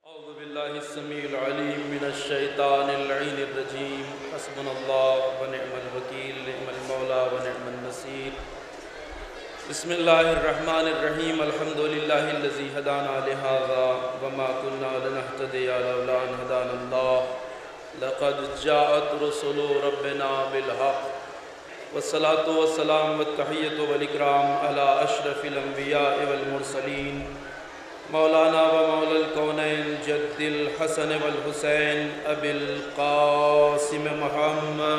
اعوذ باللہ السمیع العلیم من الشیطان اللعین الرجیم حسبنا اللہ ونعم الوکیل نعم المولا ونعم النصیر بسم اللہ الرحمن الرحیم الحمدللہ الذی ہدانا لہذا وما كنا لنہتدی لولا ان ہدانا اللہ لقد جاءت رسل ربنا بالحق والصلاة والسلام والتحیۃ والاکرام علی اشرف الانبیاء والمرسلین مولانا و مولا الکونین جد الحسن والحسین ابی القاسم محمد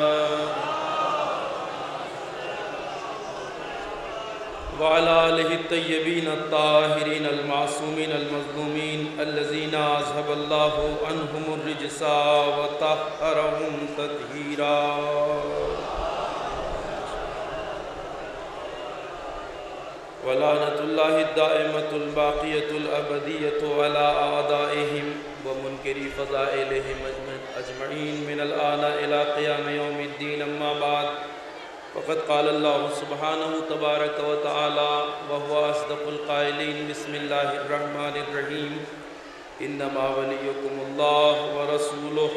وعلى آلہ الطیبین الطاہرین المعصومین المظلومین الذین اذهب اللہ عنہم الرجس وطہرہم تطہیرا ولعنت اللہ الدائمۃ الباقیۃ الابدیۃ علی اعدائہم ومنکری فضائلہم اجمعین من الآن الی قیام یوم الدین اما بعد فقد قال اللہ سبحانہ تبارک و تعالی وهو اصدق القائلین بسم اللہ الرحمن الرحیم انما ولیکم اللہ ورسولہ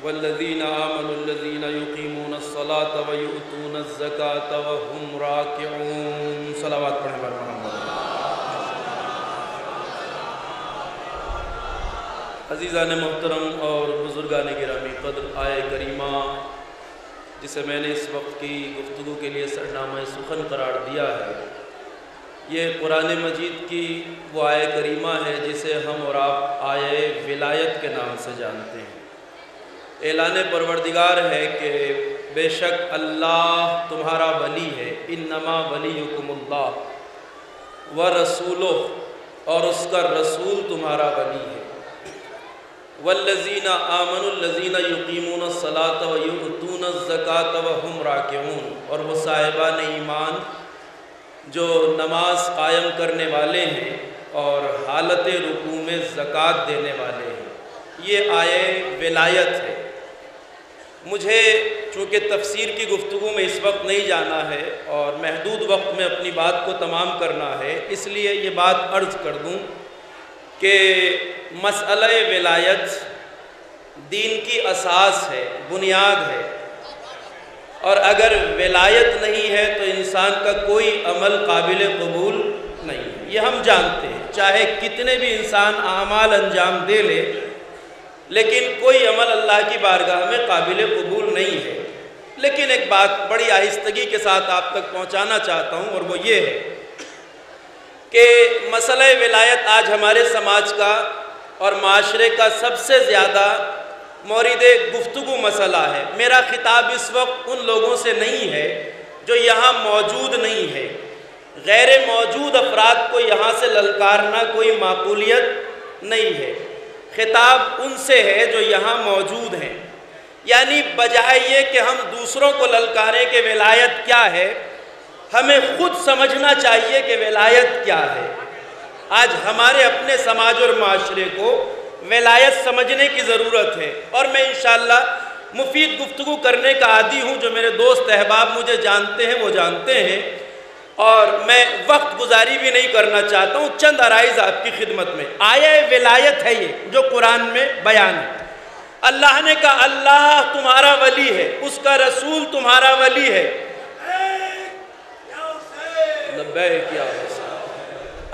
والذین آمنوا الذین یقیمون الصلاة ویؤتون الزکاة وهم راکعون صلوات پڑھیں بر محمد۔ عزیزان محترم اور بزرگان گرامی قدر، آیہ کریمہ جسے میں نے اس وقت کی گفتگو کے لیے سرنامہ سخن قرار دیا ہے، یہ قرآن مجید کی وہ آیہ کریمہ ہے جسے ہم اور آپ آیہ ولایت کے نام سے جانتے ہیں۔ اعلان پروردگار ہے کہ بے شک اللہ تمہارا ولی ہے، انما ولیکم اللہ ورسولہ، اور اس کا رسول تمہارا ولی ہے، والذین آمنوا الذین یقیمون الصلاة ویؤتون الزکاة وهم راکعون، اور وہ صاحبان ایمان جو نماز قائم کرنے والے ہیں اور حالت رکوع میں زکوٰۃ دینے والے ہیں۔ یہ آیہ ولایت ہے۔ مجھے چونکہ تفسیر کی گفتگو میں اس وقت نہیں جانا ہے اور محدود وقت میں اپنی بات کو تمام کرنا ہے، اس لیے یہ بات عرض کر دوں کہ مسئلہ ولایت دین کی اساس ہے، بنیاد ہے، اور اگر ولایت نہیں ہے تو انسان کا کوئی عمل قابل قبول نہیں ہے۔ یہ ہم جانتے ہیں، چاہے کتنے بھی انسان اعمال انجام دے لے، لیکن کوئی عمل اللہ کی بارگاہ میں قابل قبول نہیں ہے۔ لیکن ایک بات بڑی آہستگی کے ساتھ آپ تک پہنچانا چاہتا ہوں، اور وہ یہ ہے کہ مسئلہ ولایت آج ہمارے سماج کا اور معاشرے کا سب سے زیادہ مورد گفتگو مسئلہ ہے۔ میرا خطاب اس وقت ان لوگوں سے نہیں ہے جو یہاں موجود نہیں ہے۔ غیر موجود افراد کو یہاں سے للکارنا کوئی معقولیت نہیں ہے۔ خطاب ان سے ہے جو یہاں موجود ہیں، یعنی بجائے یہ کہ ہم دوسروں کو للکاریں کہ ولایت کیا ہے، ہمیں خود سمجھنا چاہیے کہ ولایت کیا ہے۔ آج ہمارے اپنے سماج اور معاشرے کو ولایت سمجھنے کی ضرورت ہے، اور میں انشاءاللہ مفید گفتگو کرنے کا عادی ہوں۔ جو میرے دوست احباب مجھے جانتے ہیں وہ جانتے ہیں، اور میں وقت گزاری بھی نہیں کرنا چاہتا ہوں۔ چند عرائض آپ کی خدمت میں۔ آیہ ولایت ہے یہ جو قرآن میں بیان ہے۔ اللہ نے کہا اللہ تمہارا ولی ہے، اس کا رسول تمہارا ولی ہے۔ لبیک یا حسین۔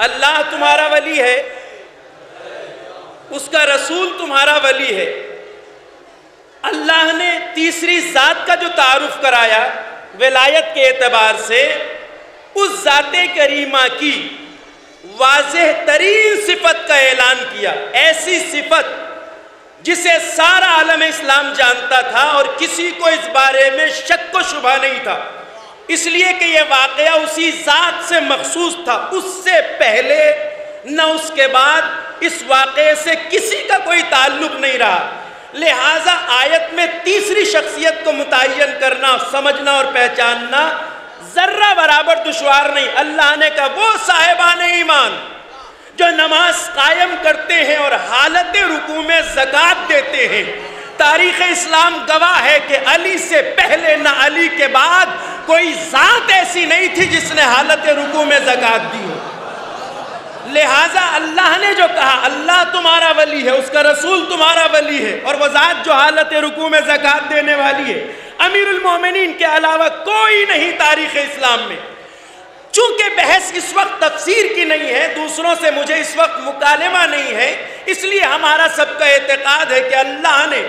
اللہ تمہارا ولی ہے، اس کا رسول تمہارا ولی ہے۔ اللہ نے تیسری ذات کا جو تعارف کرایا ولایت کے اعتبار سے، اس ذات کریمہ کی واضح ترین صفت کا اعلان کیا، ایسی صفت جسے سارا عالم اسلام جانتا تھا اور کسی کو اس بارے میں شک و شبہ نہیں تھا، اس لیے کہ یہ واقعہ اسی ذات سے مخصوص تھا۔ اس سے پہلے نہ اس کے بعد اس واقعے سے کسی کا کوئی تعلق نہیں رہا، لہٰذا آیت میں تیسری شخصیت کو متعین کرنا، سمجھنا اور پہچاننا ذرہ برابر دشوار نہیں۔ اللہ نے کہا وہ صاحبان ایمان جو نماز قائم کرتے ہیں اور حالت رکوع میں زکوٰۃ دیتے ہیں۔ تاریخ اسلام گواہ ہے کہ علی سے پہلے نہ علی کے بعد کوئی ذات ایسی نہیں تھی جس نے حالت رکوع میں زکوٰۃ دی ہو۔ لہٰذا اللہ نے جو کہا اللہ تمہارا ولی ہے، اس کا رسول تمہارا ولی ہے، اور وہ ذات جو حالت رکوع میں زکوٰۃ دینے والی ہے، امیر المومنین کے علاوہ کوئی نہیں تاریخ اسلام میں۔ چونکہ بحث اس وقت تفسیر کی نہیں ہے، دوسروں سے مجھے اس وقت مکالمہ نہیں ہے، اس لیے ہمارا سب کا اعتقاد ہے کہ اللہ نے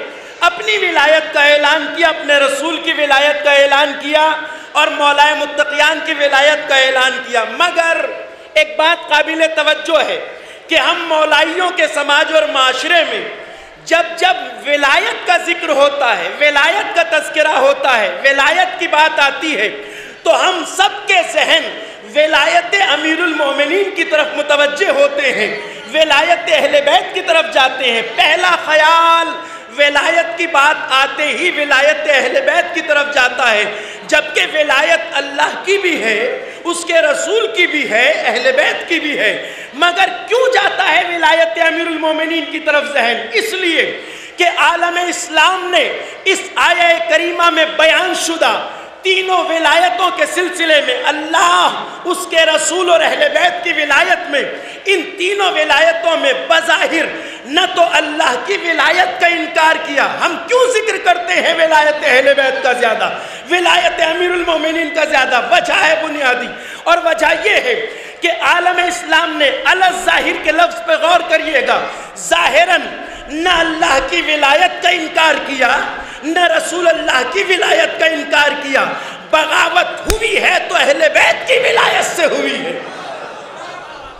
اپنی ولایت کا اعلان کیا، اپنے رسول کی ولایت کا اعلان کیا، اور مولا متقیان کی ولایت کا اعلان کیا۔ مگر ایک بات قابل توجہ ہے کہ ہم مولائیوں کے سماج اور معاشرے میں جب ولایت کا ذکر ہوتا ہے، ولایت کا تذکرہ ہوتا ہے، ولایت کی بات آتی ہے، تو ہم سب کے ذہن ولایت امیر المومنین کی طرف متوجہ ہوتے ہیں، ولایت اہل بیت کی طرف جاتے ہیں۔ پہلا خیال ولایت کی بات آتے ہی ولایت اہل بیت کی طرف جاتا ہے، جبکہ ولایت اللہ کی بھی ہے، اس کے رسول کی بھی ہے، اہل بیت کی بھی ہے۔ مگر کیوں جاتا ہے ولایت امیر المومنین کی طرف ذہن؟ اس لیے کہ عالم اسلام نے اس آیہ کریمہ میں بیان شدہ تینوں ولایتوں کے سلسلے میں، اللہ، اس کے رسول اور اہل بیت کی ولایت میں، ان تینوں ولایتوں میں بظاہر نہ تو اللہ کی ولایت کا انکار کیا۔ ہم کیوں ذکر کرتے ہیں ولایت اہل بیت کا زیادہ، ولایت امیر المومنین کا زیادہ؟ وجہ ہے بنیادی، اور وجہ یہ ہے کہ عالم اسلام نے الظاہر کے لفظ پہ غور کریے گا، ظاہراً نہ اللہ کی ولایت کا انکار کیا، نہ رسول اللہ کی ولایت کا انکار کیا۔ بغاوت ہوئی ہے تو اہل بیت کی ولایت سے ہوئی ہے۔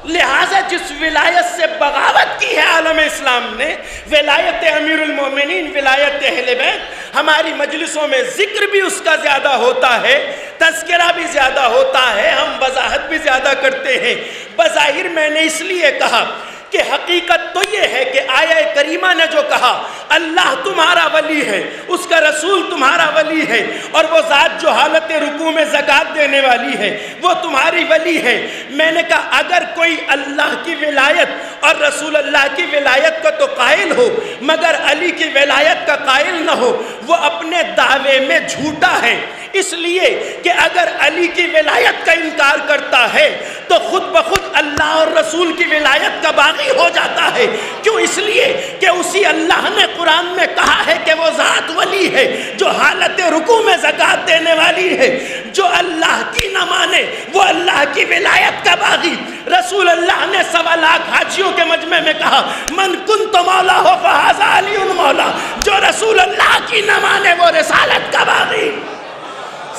لہٰذا جس ولایت سے بغاوت کی ہے عالم اسلام نے، ولایت امیر المومنین، ولایت اہل بیت، ہماری مجلسوں میں ذکر بھی اس کا زیادہ ہوتا ہے، تذکرہ بھی زیادہ ہوتا ہے، ہم وضاحت بھی زیادہ کرتے ہیں۔ بظاہر میں نے اس لیے کہا کہ حقیقت تو یہ ہے کہ آیہ کریمہ نے جو کہا اللہ تمہارا ولی ہے، اس کا رسول تمہارا ولی ہے، اور وہ ذات جو حالت رکوع میں زکوٰۃ دینے والی ہے وہ تمہاری ولی ہے۔ میں نے کہا اگر کوئی اللہ کی ولایت اور رسول اللہ کی ولایت کا تو قائل ہو مگر علی کی ولایت کا قائل نہ ہو، وہ اپنے دعوے میں جھوٹا ہے۔ اس لیے کہ اگر علی کی ولایت کا انکار کرتا ہے تو خود بخود اللہ اور رسول کی ولایت کا باغی ہو جاتا ہے۔ کیوں؟ اس لیے کہ اسی اللہ نے قرآن میں کہا ہے کہ وہ ذات ولی ہے جو حالت رکوع میں زکوٰۃ دینے والی ہے۔ جو اللہ کی نہ مانے وہ اللہ کی ولایت کا باغی۔ رسول اللہ نے 1.25 لاکھ حاجیوں کے مجمع میں کہا من کنت مولا ہو فہذا علی مولا، جو رسول اللہ کی نہ مانے وہ رسالت کا باغی۔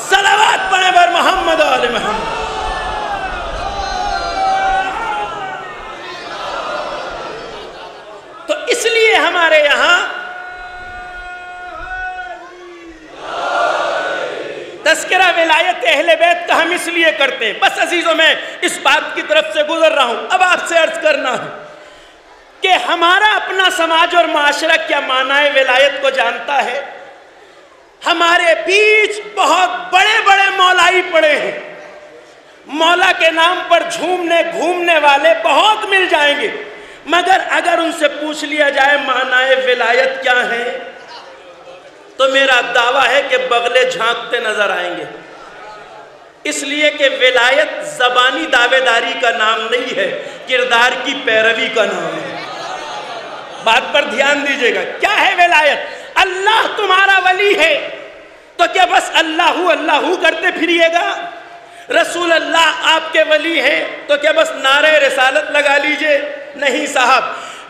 صلوات پڑھیں بر محمد و آل محمد۔ تو اس لیے ہمارے یہاں تذکرہ ولایت اہل بیت کا ہم اس لیے کرتے ہیں۔ بس عزیزوں میں اس بات کی طرف سے گزر رہا ہوں، اب آپ سے عرض کرنا ہے کہ ہمارا اپنا سماج اور معاشرہ کیا معنی ولایت کو جانتا ہے۔ ہمارے بیچ بہت بڑے بڑے مولائی پڑے ہیں، مولا کے نام پر جھومنے گھومنے والے بہت مل جائیں گے، مگر اگر ان سے پوچھ لیا جائے معنی ولایت کیا ہے تو میرا دعویٰ ہے کہ بغلے جھانکتے نظر آئیں گے۔ اس لیے کہ ولایت زبانی دعوے داری کا نام نہیں ہے، کردار کی پیروی کا نام ہے۔ بات پر دھیان دیجئے گا، کیا ہے ولایت؟ اللہ تمہارا ولی ہے تو کیا بس اللہ اللہ کرتے پھریے گا؟ رسول اللہ آپ کے ولی ہیں تو کیا بس نعرہ رسالت لگا لیجئے؟ نہیں صاحب،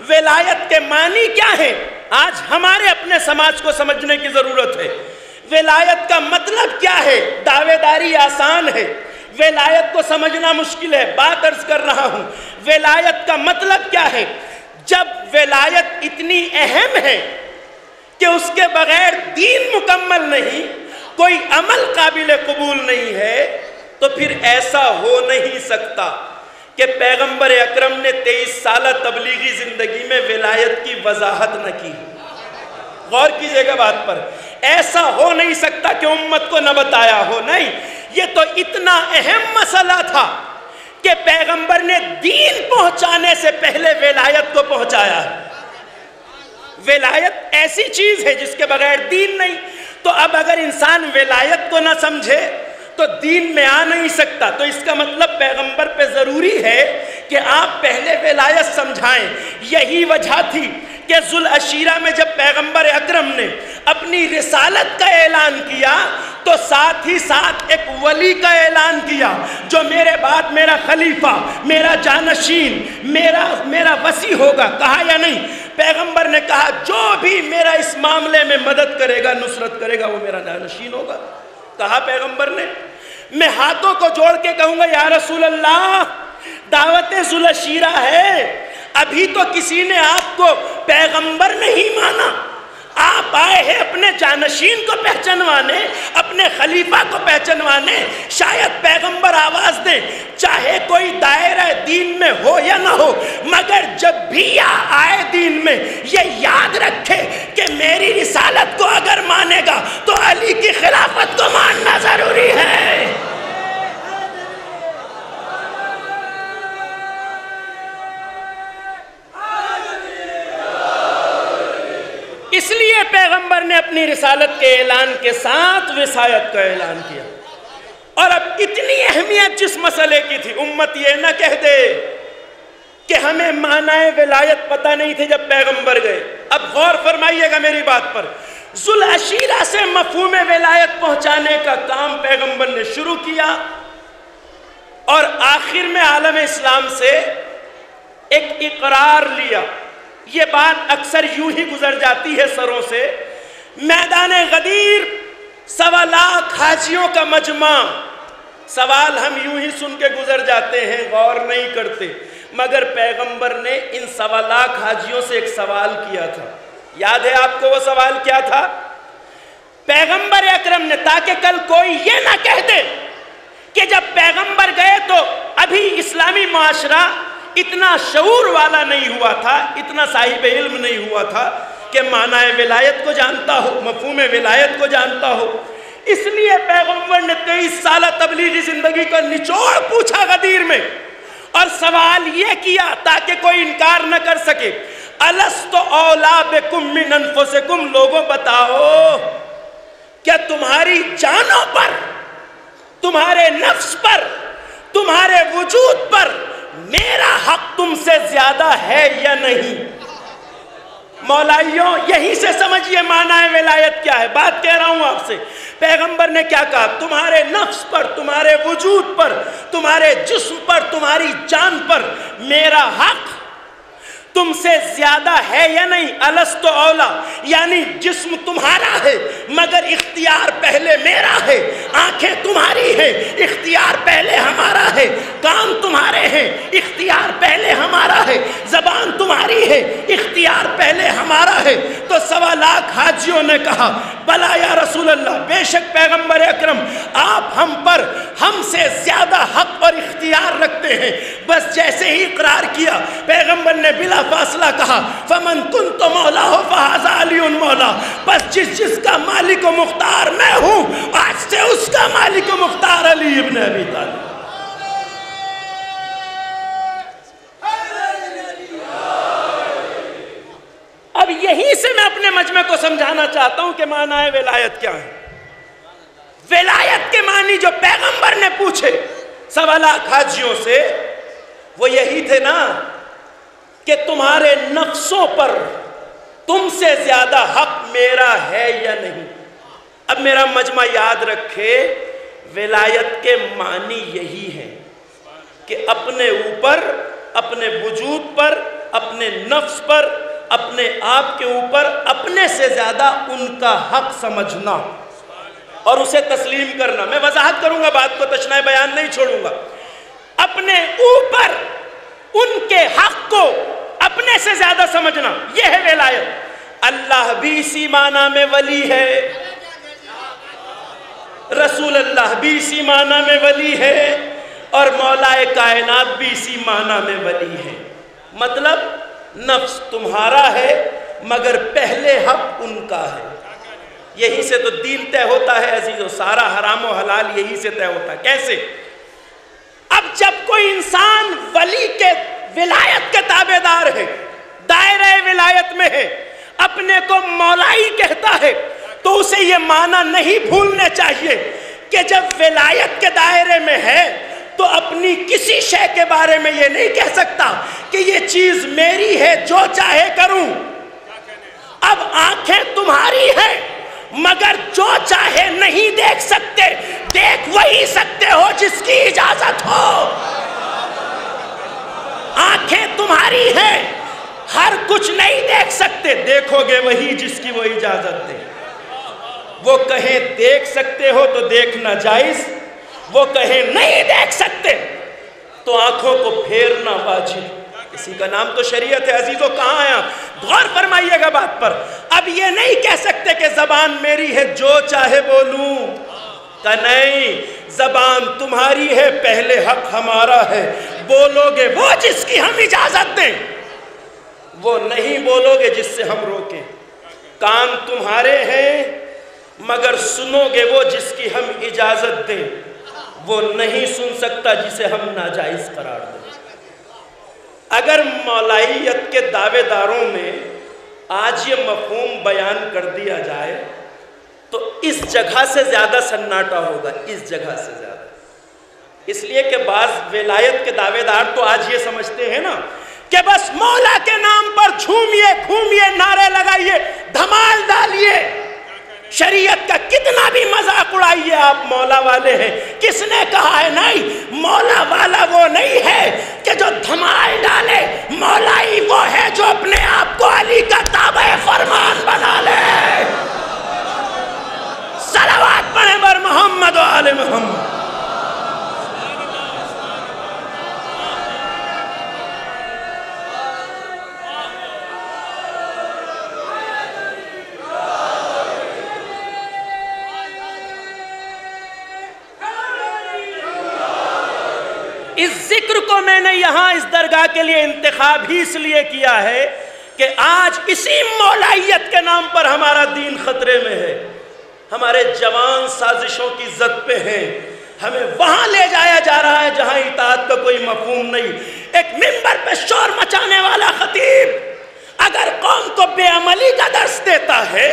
ولایت کے معنی کیا ہے آج ہمارے اپنے سماج کو سمجھنے کی ضرورت ہے۔ ولایت کا مطلب کیا ہے؟ دعوے داری آسان ہے، ولایت کو سمجھنا مشکل ہے۔ بات عرض کر رہا ہوں، ولایت کا مطلب کیا ہے؟ جب ولایت اتنی اہم ہے کہ اس کے بغیر دین مکمل نہیں، کوئی عمل قابل قبول نہیں ہے، تو پھر ایسا ہو نہیں سکتا کہ پیغمبر اکرم نے 23 سالہ تبلیغی زندگی میں ولایت کی وضاحت نہ کی۔ غور کیجئے گا بات پر، ایسا ہو نہیں سکتا کہ امت کو نہ بتایا ہو۔ نہیں، یہ تو اتنا اہم مسئلہ تھا کہ پیغمبر نے دین پہنچانے سے پہلے ولایت کو پہنچایا ہے۔ ولایت ایسی چیز ہے جس کے بغیر دین نہیں۔ تو اب اگر انسان ولایت کو نہ سمجھے تو دین میں آ نہیں سکتا. تو اس کا مطلب پیغمبر پہ ضروری ہے کہ آپ پہلے ولایت سمجھائیں. یہی وجہ تھی کہ ذوالعشیرہ میں جب پیغمبر اکرم نے اپنی رسالت کا اعلان کیا تو ساتھ ہی ساتھ ایک ولی کا اعلان کیا جو میرے بعد میرا خلیفہ، میرا جانشین، میرا وصی ہوگا. کہا یا نہیں؟ پیغمبر نے کہا جو بھی میرا اس معاملے میں مدد کرے گا، نصرت کرے گا، وہ میرا جانشین ہوگا. کہا پیغمبر نے. میں ہاتھوں کو جوڑ کے کہوں گا یا رسول اللہ، دعوت ذوالعشیرہ ہے، ابھی تو کسی نے آپ کو پیغمبر نہیں مانا. آپ آئے ہیں اپنے جانشین کو پہچانوانے، اپنے خلیفہ کو پہچانوانے. شاید پیغمبر آواز دیں، چاہے کوئی دائرہ دین میں ہو یا نہ ہو، مگر جب بھی آئے دین میں یہ یاد رکھے کہ میری رسالت کو اگر مانے گا تو علی کی خلافت کو ماننا ضروری ہے. اس لیے پیغمبر نے اپنی رسالت کے اعلان کے ساتھ وصایت کا اعلان کیا. اور اب اتنی اہمیت جس مسئلے کی تھی، امت یہ نہ کہہ دے کہ ہمیں معنی ولایت پتہ نہیں تھے جب پیغمبر گئے. اب غور فرمائیے گا میری بات پر. ذوالعشیرہ سے مفہوم ولایت پہنچانے کا کام پیغمبر نے شروع کیا اور آخر میں عالم اسلام سے ایک اقرار لیا. یہ بات اکثر یوں ہی گزر جاتی ہے سروں سے. میدان غدیر 1.25 لاکھ حاجیوں کا مجمع. سوال ہم یوں ہی سن کے گزر جاتے ہیں، غور نہیں کرتے. مگر پیغمبر نے ان 1.25 لاکھ حاجیوں سے ایک سوال کیا تھا. یاد ہے آپ کو وہ سوال کیا تھا؟ پیغمبر اکرم نے، تاکہ کل کوئی یہ نہ کہہ دے کہ جب پیغمبر گئے تو ابھی اسلامی معاشرہ اتنا شعور والا نہیں ہوا تھا، اتنا صاحب علم نہیں ہوا تھا کہ معنی ولایت کو جانتا ہو، مفہوم ولایت کو جانتا ہو. اس لیے پیغمبر نے 23 سالہ تبلیغی زندگی کا نچوڑ پوچھا غدیر میں، اور سوال یہ کیا تاکہ کوئی انکار نہ کر سکے. الست اولیٰ بکم من انفسکم، لوگوں بتاؤ کیا تمہاری جانوں پر، تمہارے نفس پر، تمہارے وجود پر میرا حق تم سے زیادہ ہے یا نہیں؟ مولائیوں یہیں سے سمجھئے معنی ولایت کیا ہے. بات کہہ رہا ہوں آپ سے. پیغمبر نے کیا کہا؟ تمہارے نفس پر، تمہارے وجود پر، تمہارے جسم پر، تمہاری جان پر میرا حق تم سے زیادہ ہے یا نہیں؟ الست اولا، یعنی جسم تمہارا ہے مگر اختیار پہلے میرا ہے. آنکھیں تمہاری ہیں، اختیار پہلے ہمارا ہے. کان تمہارے ہیں، اختیار پہلے ہمارا ہے. زبان تمہاری ہے، اختیار پہلے ہمارا ہے. تو 1.25 لاکھ حاجیوں نے کہا بلا یا رسول اللہ، بے شک پیغمبر اکرم آپ ہم پر ہم سے زیادہ حق اور اختیار رکھتے ہیں. بس جیسے ہی اقرار کیا پیغمبر نے بلا فاصلہ کہا فمن کنت مولا ہو فہذا علی مولا. بس جس کا مالک و مختار میں ہوں، آج سے اس کا مالک و مختار علی ابن ابی طالب. اب یہیں سے میں اپنے مجمع کو سمجھانا چاہتا ہوں کہ معنی ولایت کیا ہے. ولایت کے معنی جو پیغمبر نے پوچھے 1.25 لاکھ حاجیوں سے، وہ یہی تھے نا کہ تمہارے نفسوں پر تم سے زیادہ حق میرا ہے یا نہیں. اب میرا مجمع یاد رکھے، ولایت کے معنی یہی ہے کہ اپنے اوپر، اپنے وجود پر، اپنے نفس پر، اپنے آپ کے اوپر اپنے سے زیادہ ان کا حق سمجھنا اور اسے تسلیم کرنا. میں وضاحت کروں گا بات کو، تشنہ بیان نہیں چھوڑوں گا. اپنے اوپر ان کے حق کو اپنے سے زیادہ سمجھنا، یہ ہے ولایت. اللہ بھی اسی معنی میں ولی ہے، رسول اللہ بھی اسی معنی میں ولی ہے، اور مولا کائنات بھی اسی معنی میں ولی ہے. مطلب نفس تمہارا ہے مگر پہلے حق ان کا ہے. یہی سے تو دین طے ہوتا ہے عزیزو، سارا حرام و حلال یہی سے طے ہوتا ہے. کیسے؟ اب جب کوئی انسان ولی کے ولایت کے تابع دار ہے، دائرہ ولایت میں ہے، اپنے کو مولائی کہتا ہے، تو اسے یہ معنی نہیں بھولنے چاہیے کہ جب ولایت کے دائرے میں ہے تو اپنی کسی شے کے بارے میں یہ نہیں کہہ سکتا کہ یہ چیز میری ہے جو چاہے کروں. اب آنکھیں تمہاری ہیں مگر جو چاہے نہیں دیکھ سکتے، دیکھ وہی سکتے ہو جس کی اجازت ہو. آنکھیں تمہاری ہیں، ہر کچھ نہیں دیکھ سکتے، دیکھو گے وہی جس کی وہ اجازت دے. وہ کہیں دیکھ سکتے ہو تو دیکھنا جائز، وہ کہیں نہیں دیکھ سکتے تو آنکھوں کو پھیرنا واجب. اسی کا نام تو شریعت ہے. عزیزو کہاں آیا؟ غور فرمائیے گا بات پر. اب یہ نہیں کہہ سکتے کہ زبان میری ہے جو چاہے بولوں، کہ نہیں، زبان تمہاری ہے، پہلے حق ہمارا ہے. بولو گے وہ جس کی ہم اجازت دیں، وہ نہیں بولو گے جس سے ہم روکیں. کان تمہارے ہیں مگر سنو گے وہ جس کی ہم اجازت دیں، وہ نہیں سن سکتا جسے ہم ناجائز قرار دیں. اگر مولائیت کے دعوے داروں میں آج یہ مفہوم بیان کر دیا جائے تو اس جگہ سے زیادہ سناٹا ہوگا، اس جگہ سے زیادہ. اس لیے کہ بعض ولایت کے دعوے دار تو آج یہ سمجھتے ہیں نا کہ بس مولا کے نام پر جھومیے گھومیے، نعرے لگائیے، دھمال ڈالیے، شریعت کا کتنا بھی مذاق اڑائیے، آپ مولا والے ہیں. کس نے کہا ہے؟ نہیں، مولا والا وہ نہیں ہے کہ جو دھمال ڈالے. مولائی وہ ہے جو اپنے آپ کو علی کا تابع فرمان بنا لے. صلوات پڑھیں بر محمد و آل محمد. اس ذکر کو میں نے یہاں اس درگاہ کے لیے انتخاب ہی اس لیے کیا ہے کہ آج اسی مولائیت کے نام پر ہمارا دین خطرے میں ہے. ہمارے جوان سازشوں کی زد پہ ہیں، ہمیں وہاں لے جایا جا رہا ہے جہاں اطاعت کا کوئی مفہوم نہیں. ایک منبر پہ شور مچانے والا خطیب اگر قوم کو بے عملی کا درس دیتا ہے،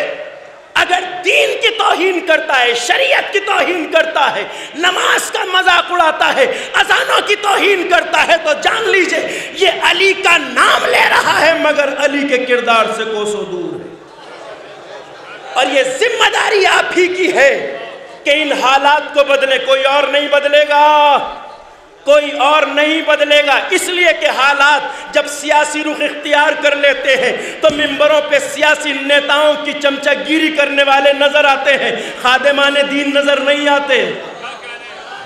اگر دین کی توہین کرتا ہے، شریعت کی توہین کرتا ہے، نماز کا مذاق اڑاتا ہے، اذانوں کی توہین کرتا ہے، تو جان لیجئے یہ علی کا نام لے رہا ہے مگر علی کے کردار سے کوسوں دور ہے. اور یہ ذمہ داری آپ ہی کی ہے کہ ان حالات کو بدلے. کوئی اور نہیں بدلے گا، کوئی اور نہیں بدلے گا. اس لیے کہ حالات جب سیاسی رخ اختیار کر لیتے ہیں تو ممبروں پہ سیاسی نیتاؤں کی چمچہ گیری کرنے والے نظر آتے ہیں، خادمان دین نظر نہیں آتے.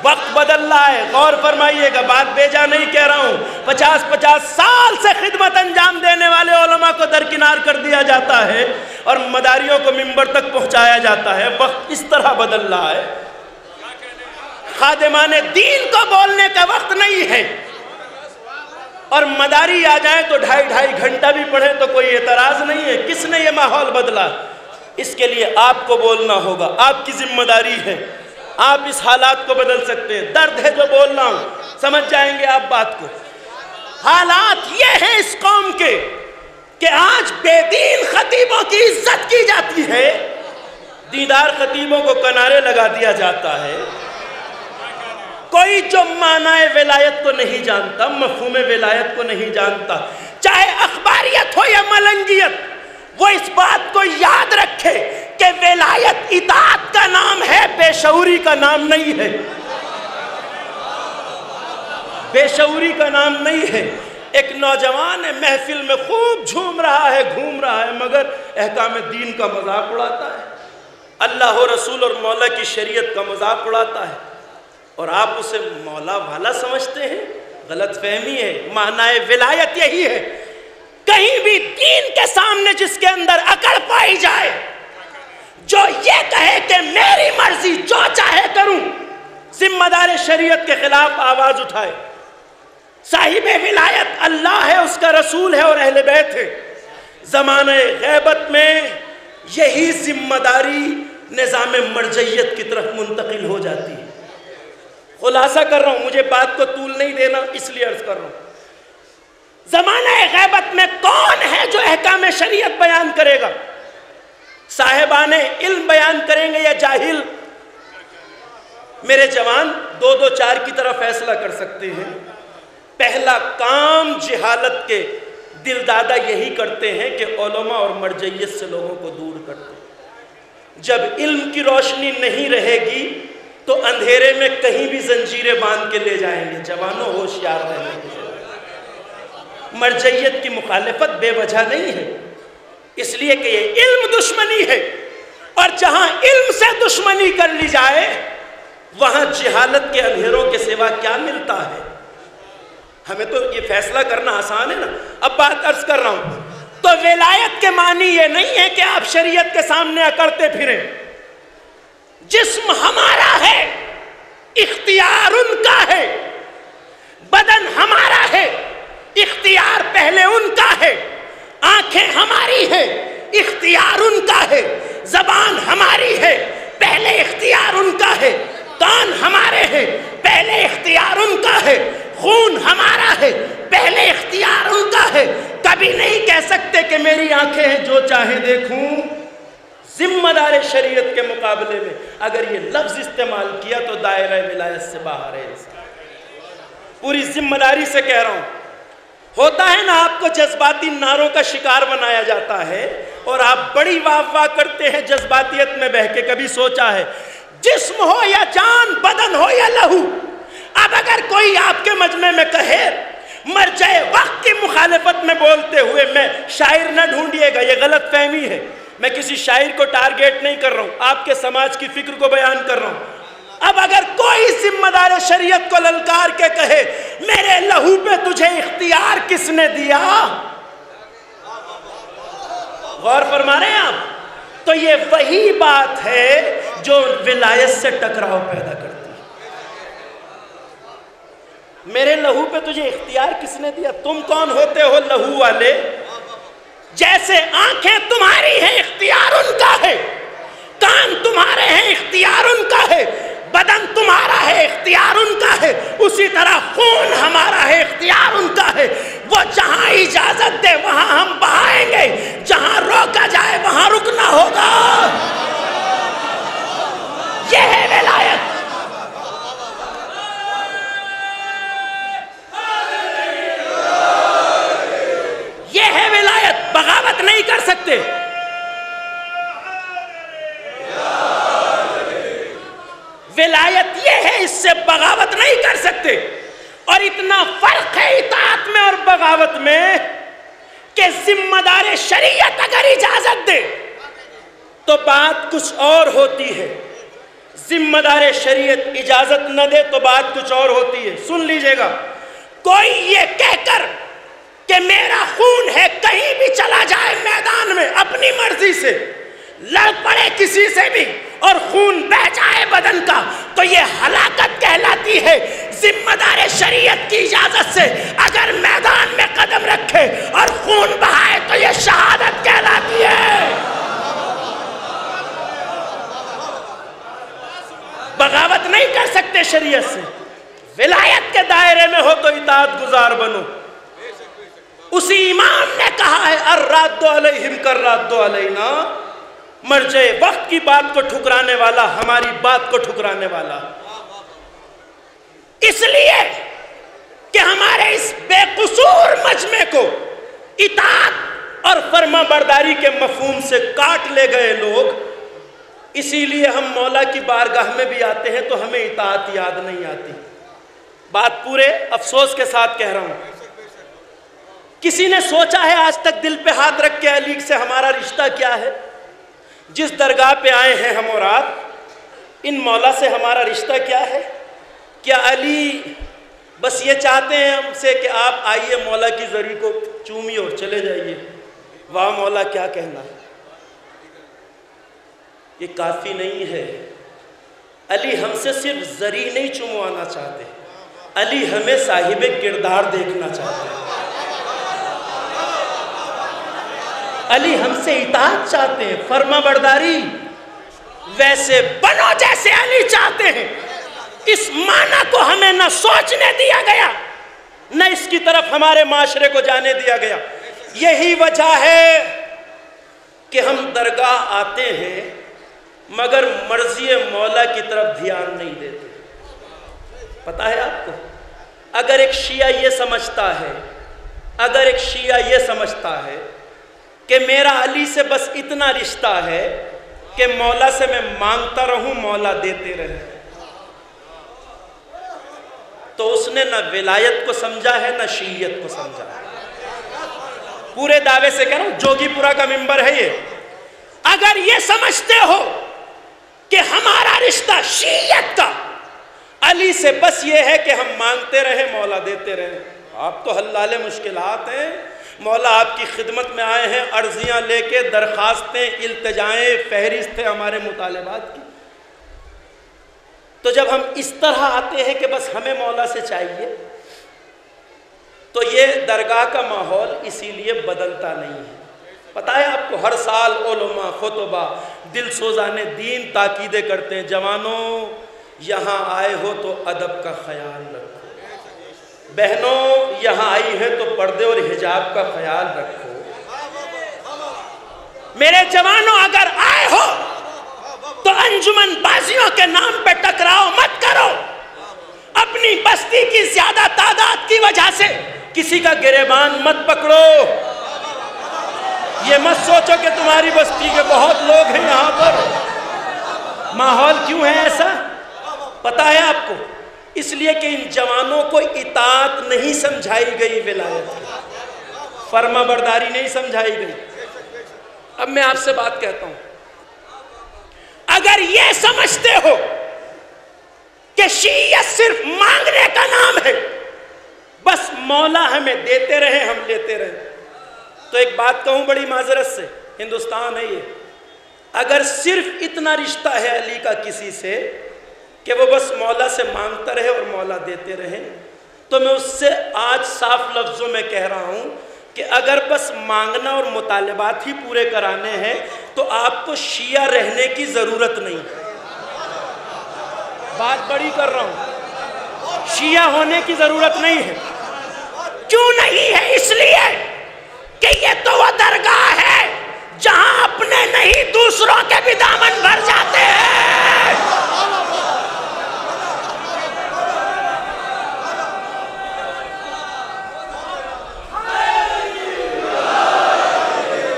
وقت بدل رہا ہے، غور فرمائیے گا، بات بے جا نہیں کہہ رہا ہوں. 50 سال سے خدمت انجام دینے والے علماء کو درکنار کر دیا جاتا ہے اور مداریوں کو ممبر تک پہنچایا جاتا ہے. وقت اس طرح بدل رہا ہے. خادمان دین کو بولنے کا وقت نہیں ہے، اور مداری آ جائیں تو 2.5 گھنٹہ بھی پڑھیں تو کوئی اعتراض نہیں ہے. کس نے یہ ماحول بدلا؟ اس کے لیے آپ کو بولنا ہوگا، آپ کی ذمہ داری ہے. آپ اس حالات کو بدل سکتے ہیں. درد ہے جو بول رہا ہوں، سمجھ جائیں گے آپ بات کو. حالات یہ ہیں اس قوم کے کہ آج بے دین خطیبوں کی عزت کی جاتی ہے، دیندار خطیبوں کو کنارے لگا دیا جاتا ہے. کوئی جو معنی ولایت کو نہیں جانتا، مفہوم ولایت کو نہیں جانتا، چاہے اخباریت ہو یا ملنگیت، وہ اس بات کو یاد رکھے کہ ولایت اطاعت کا نام ہے، بے شعوری کا نام نہیں ہے. بے شعوری کا نام نہیں ہے. ایک نوجوان ہے، محفل میں خوب جھوم رہا ہے، گھوم رہا ہے، مگر احکام دین کا مذاق اڑاتا ہے، اللہ و رسول اور مولا کی شریعت کا مذاق اڑاتا ہے، اور آپ اسے مولا والا سمجھتے ہیں. غلط فہمی ہے. معنی ولایت یہی ہے، کہیں بھی دین کے سامنے جس کے اندر اکڑ پائی جائے، جو یہ کہے کہ میری مرضی جو چاہے کروں، ذمہ دار شریعت کے خلاف آواز اٹھائے. صاحب ولایت اللہ ہے، اس کا رسول ہے اور اہل بیت ہے. زمانہ غیبت میں یہی ذمہ داری نظام مرجعیت کی طرف منتقل ہو جاتی ہے. خلاصہ کر رہا ہوں، مجھے بات کو طول نہیں دینا اس لیے عرض کر رہا ہوں. زمانہ غیبت میں کون ہے جو احکام شریعت بیان کرے گا؟ صاحبان علم بیان کریں گے یا جاہل؟ میرے جوان 2-2-4 کی طرح فیصلہ کر سکتے ہیں. پہلا کام جہالت کے دل دادا یہی کرتے ہیں کہ علماء اور مرجعیت سے لوگوں کو دور کرتے ہیں. جب علم کی روشنی نہیں رہے گی تو اندھیرے میں کہیں بھی زنجیریں باندھ کے لے جائیں گے. جوانوں ہوشیار رہنے کی ضرورت. مرجعیت کی مخالفت بے وجہ نہیں ہے، اس لیے کہ یہ علم دشمنی ہے، اور جہاں علم سے دشمنی کر لی جائے وہاں جہالت کے اندھیروں کے سوا کیا ملتا ہے. ہمیں تو یہ فیصلہ کرنا آسان ہے نا. اب بات عرض کر رہا ہوں تو ولایت کے معنی یہ نہیں ہے کہ آپ شریعت کے سامنے اکڑتے پھریں. جسم ہمارا ہے، اختیار ان کا ہے. بدن ہمارا ہے، اختیار پہلے ان کا ہے. آنکھیں ہماری ہے، اختیار ان کا ہے. زبان ہماری ہے، پہلے اختیار ان کا ہے. کان ہمارے ہیں، پہلے اختیار ان کا ہے. خون ہمارا ہے، پہلے اختیار ان کا ہے. کبھی نہیں کہہ سکتے کہ میری آنکھیں ہیں جو چاہے دیکھوں. ذمہ دار شریعت کے مقابلے میں اگر یہ لفظ استعمال کیا تو دائرہ ولایت سے باہر ہے. پوری ذمہ داری سے کہہ رہا ہوں. ہوتا ہے نا آپ کو جذباتی نعروں کا شکار بنایا جاتا ہے اور آپ بڑی واہ واہ کرتے ہیں جذباتیت میں بہہ کے. کبھی سوچا ہے جسم ہو یا جان، بدن ہو یا لہو، اب اگر کوئی آپ کے مجمع میں کہے مرجع وقت کی مخالفت میں بولتے ہوئے میں شاعر نہ ڈھونڈیے گا، یہ غلط فہمی ہے. میں کسی شاعر کو ٹارگیٹ نہیں کر رہا ہوں، آپ کے سماج کی فکر کو بیان کر رہا ہوں. اب اگر کوئی ذمہ دار شریعت کو للکار کے کہے میرے لہو پہ تجھے اختیار کس نے دیا، غور فرما رہے ہیں آپ؟ تو یہ وہی بات ہے جو ولایت سے ٹکراؤ پیدا کرتی ہے. میرے لہو پہ تجھے اختیار کس نے دیا؟ تم کون ہوتے ہو لہو والے؟ جیسے آنکھیں تمہاری ہیں، اختیار ان کا ہے. کان تمہارے ہیں، اختیار ان کا ہے. بدن تمہارا ہے، اختیار ان کا ہے. اسی طرح خون ہمارا ہے، اختیار ان کا ہے. وہ جہاں اجازت دے وہاں ہم بہائیں گے، جہاں روکا جائے وہاں رکنا ہوگا. یہ ہے ولایت. یہ ہے ولایت. بغاوت نہیں کر سکتے. ولایت یہ ہے، اس سے بغاوت نہیں کر سکتے. اور اتنا فرق ہے اطاعت میں اور بغاوت میں کہ ذمہ دار شریعت اگر اجازت دے تو بات کچھ اور ہوتی ہے، ذمہ دار شریعت اجازت نہ دے تو بات کچھ اور ہوتی ہے. سن لیجئے گا، کوئی یہ کہہ کر کہ میرا خون ہے کہیں بھی چلا جائے میدان میں اپنی مرضی سے، لڑ پڑے کسی سے بھی اور خون بہ جائے بدن کا، تو یہ ہلاکت کہلاتی ہے. ذمہ دار شریعت کی اجازت سے اگر میدان میں قدم رکھے اور خون بہائے تو یہ شہادت کہلاتی ہے. بغاوت نہیں کر سکتے شریعت سے. ولایت کے دائرے میں ہو تو اطاعت گزار بنو. اسی امام نے کہا ہے الراد علیہم کالراد علینا. مرجع وقت کی بات کو ٹھکرانے والا ہماری بات کو ٹھکرانے والا. اس لیے کہ ہمارے اس بے قصور مجمع کو اطاعت اور فرما برداری کے مفہوم سے کاٹ لے گئے لوگ، اسی لیے ہم مولا کی بارگاہ میں بھی آتے ہیں تو ہمیں اطاعت یاد نہیں آتی. بات پورے افسوس کے ساتھ کہہ رہا ہوں. کسی نے سوچا ہے آج تک دل پہ ہاتھ رکھ کے علی سے ہمارا رشتہ کیا ہے؟ جس درگاہ پہ آئے ہیں ہم اور آپ، ان مولا سے ہمارا رشتہ کیا ہے؟ کیا علی بس یہ چاہتے ہیں ہم سے کہ آپ آئیے مولا کی زری کو چومی اور چلے جائیے، واہ مولا کیا کہنا؟ یہ کافی نہیں ہے. علی ہم سے صرف زری نہیں چموانا چاہتے، علی ہمیں صاحب کردار دیکھنا چاہتے ہیں. علی ہم سے اطاعت چاہتے ہیں، فرما برداری. ویسے بنو جیسے علی چاہتے ہیں. اس معنی کو ہمیں نہ سوچنے دیا گیا نہ اس کی طرف ہمارے معاشرے کو جانے دیا گیا. یہی وجہ ہے کہ ہم درگاہ آتے ہیں مگر مرضی مولا کی طرف دھیان نہیں دیتے۔ پتہ ہے آپ کو، اگر ایک شیعہ یہ سمجھتا ہے کہ میرا علی سے بس اتنا رشتہ ہے کہ مولا سے میں مانگتا رہوں مولا دیتے رہے، تو اس نے نہ ولایت کو سمجھا ہے نہ شیعیت کو سمجھا ہے۔ پورے دعوے سے کہہ رہا ہوں، جوگی پورا کا منبر ہے یہ۔ اگر یہ سمجھتے ہو کہ ہمارا رشتہ شیعیت کا علی سے بس یہ ہے کہ ہم مانگتے رہے مولا دیتے رہے، آپ تو حلال مشکلات ہیں۔ مولا آپ کی خدمت میں آئے ہیں عرضیاں لے کے، درخواستیں، التجائیں، فہرستیں ہمارے مطالبات کی۔ تو جب ہم اس طرح آتے ہیں کہ بس ہمیں مولا سے چاہیے، تو یہ درگاہ کا ماحول اسی لیے بدلتا نہیں ہے۔ پتہ ہے آپ کو، ہر سال علماء، خطبہ، دل سوزان دین تاکیدیں کرتے ہیں، جوانوں یہاں آئے ہو تو ادب کا خیال رکھو، بہنوں یہاں آئی ہیں تو پردے اور حجاب کا خیال رکھو، میرے جوانوں اگر آئے ہو تو انجمن بازیوں کے نام پہ ٹکراؤ مت کرو، اپنی بستی کی زیادہ تعداد کی وجہ سے کسی کا گریبان مت پکڑو، یہ مت سوچو کہ تمہاری بستی کے بہت لوگ ہیں یہاں پر۔ ماحول کیوں ہے ایسا پتہ ہے آپ کو؟ اس لیے کہ ان جوانوں کو اطاعت نہیں سمجھائی گئی، ولایت فرما برداری نہیں سمجھائی گئی۔ اب میں آپ سے بات کہتا ہوں، اگر یہ سمجھتے ہو کہ شیعیت صرف مانگنے کا نام ہے، بس مولا ہمیں دیتے رہے ہم لیتے رہے، تو ایک بات کہوں بڑی معذرت سے، ہندوستان ہے یہ، اگر صرف اتنا رشتہ ہے علی کا کسی سے کہ وہ بس مولا سے مانگتا رہے اور مولا دیتے رہے، تو میں اس سے آج صاف لفظوں میں کہہ رہا ہوں کہ اگر بس مانگنا اور مطالبات ہی پورے کرانے ہیں تو آپ کو شیعہ رہنے کی ضرورت نہیں۔ بات بڑی کر رہا ہوں، شیعہ ہونے کی ضرورت نہیں ہے۔ کیوں نہیں ہے؟ اس لیے کہ یہ تو وہ درگاہ ہے جہاں اپنے نہیں دوسروں کے بھی دامن بھر جاتے ہیں۔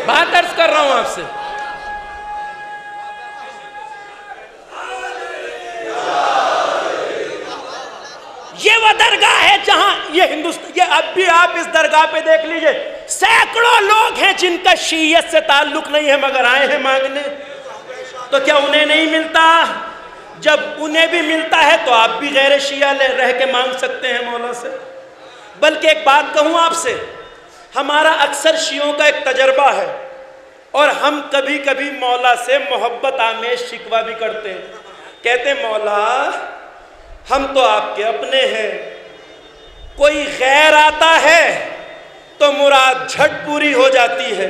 بات عرض کر رہا ہوں آپ سے، یہ وہ درگاہ ہے جہاں یہ اب بھی آپ اس درگاہ پہ دیکھ لیجئے، سینکڑوں لوگ ہیں جن کا شیعیت سے تعلق نہیں ہے مگر آئے ہیں مانگنے، تو کیا انہیں نہیں ملتا؟ جب انہیں بھی ملتا ہے تو آپ بھی غیر شیعہ رہ کے مانگ سکتے ہیں مولا سے۔ بلکہ ایک بات کہوں آپ سے، ہمارا اکثر شیعوں کا ایک تجربہ ہے اور ہم کبھی کبھی مولا سے محبت آمیز شکوہ بھی کرتے ہیں، کہتے ہیں مولا ہم تو آپ کے اپنے ہیں، کوئی غیر آتا ہے تو مراد جھٹ پوری ہو جاتی ہے،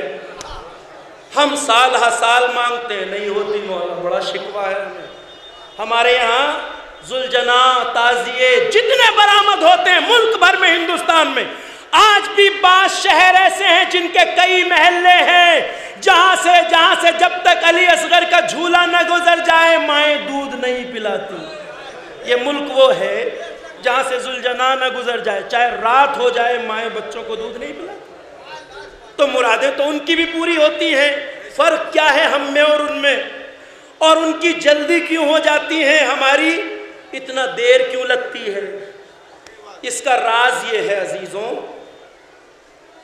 ہم سال ہا سال مانگتے ہیں نہیں ہوتی مولا، بڑا شکوہ ہے ہمیں۔ ہمارے یہاں ذوالجنا تعزیے جتنے برآمد ہوتے ہیں ملک بھر میں، ہندوستان میں آج بھی بعض شہر ایسے ہیں جن کے کئی محلے ہیں جہاں سے جب تک علی اصغر کا جھولا نہ گزر جائے مائیں دودھ نہیں پلاتی۔ یہ ملک وہ ہے جہاں سے ذوالجنا نہ گزر جائے، چاہے رات ہو جائے مائیں بچوں کو دودھ نہیں پلاتی۔ تو مرادیں تو ان کی بھی پوری ہوتی ہیں، فرق کیا ہے ہم میں اور ان میں؟ اور ان کی جلدی کیوں ہو جاتی ہے، ہماری اتنا دیر کیوں لگتی ہے؟ اس کا راز یہ ہے عزیزوں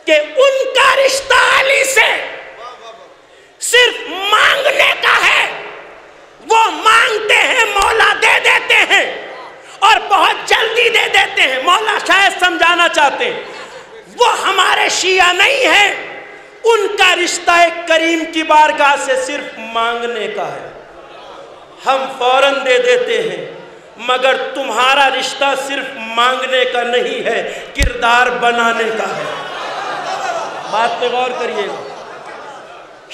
کہ ان کا رشتہ علی سے صرف مانگنے کا ہے، وہ مانگتے ہیں مولا دے دیتے ہیں اور بہت جلدی دے دیتے ہیں، مولا شاید سمجھانا چاہتے ہیں وہ ہمارے شیعہ نہیں ہیں، ان کا رشتہ ایک کریم کی بارگاہ سے صرف مانگنے کا ہے، ہم فوراً دے دیتے ہیں، مگر تمہارا رشتہ صرف مانگنے کا نہیں ہے، کردار بنانے کا ہے۔ بات پہ غور کریے گا،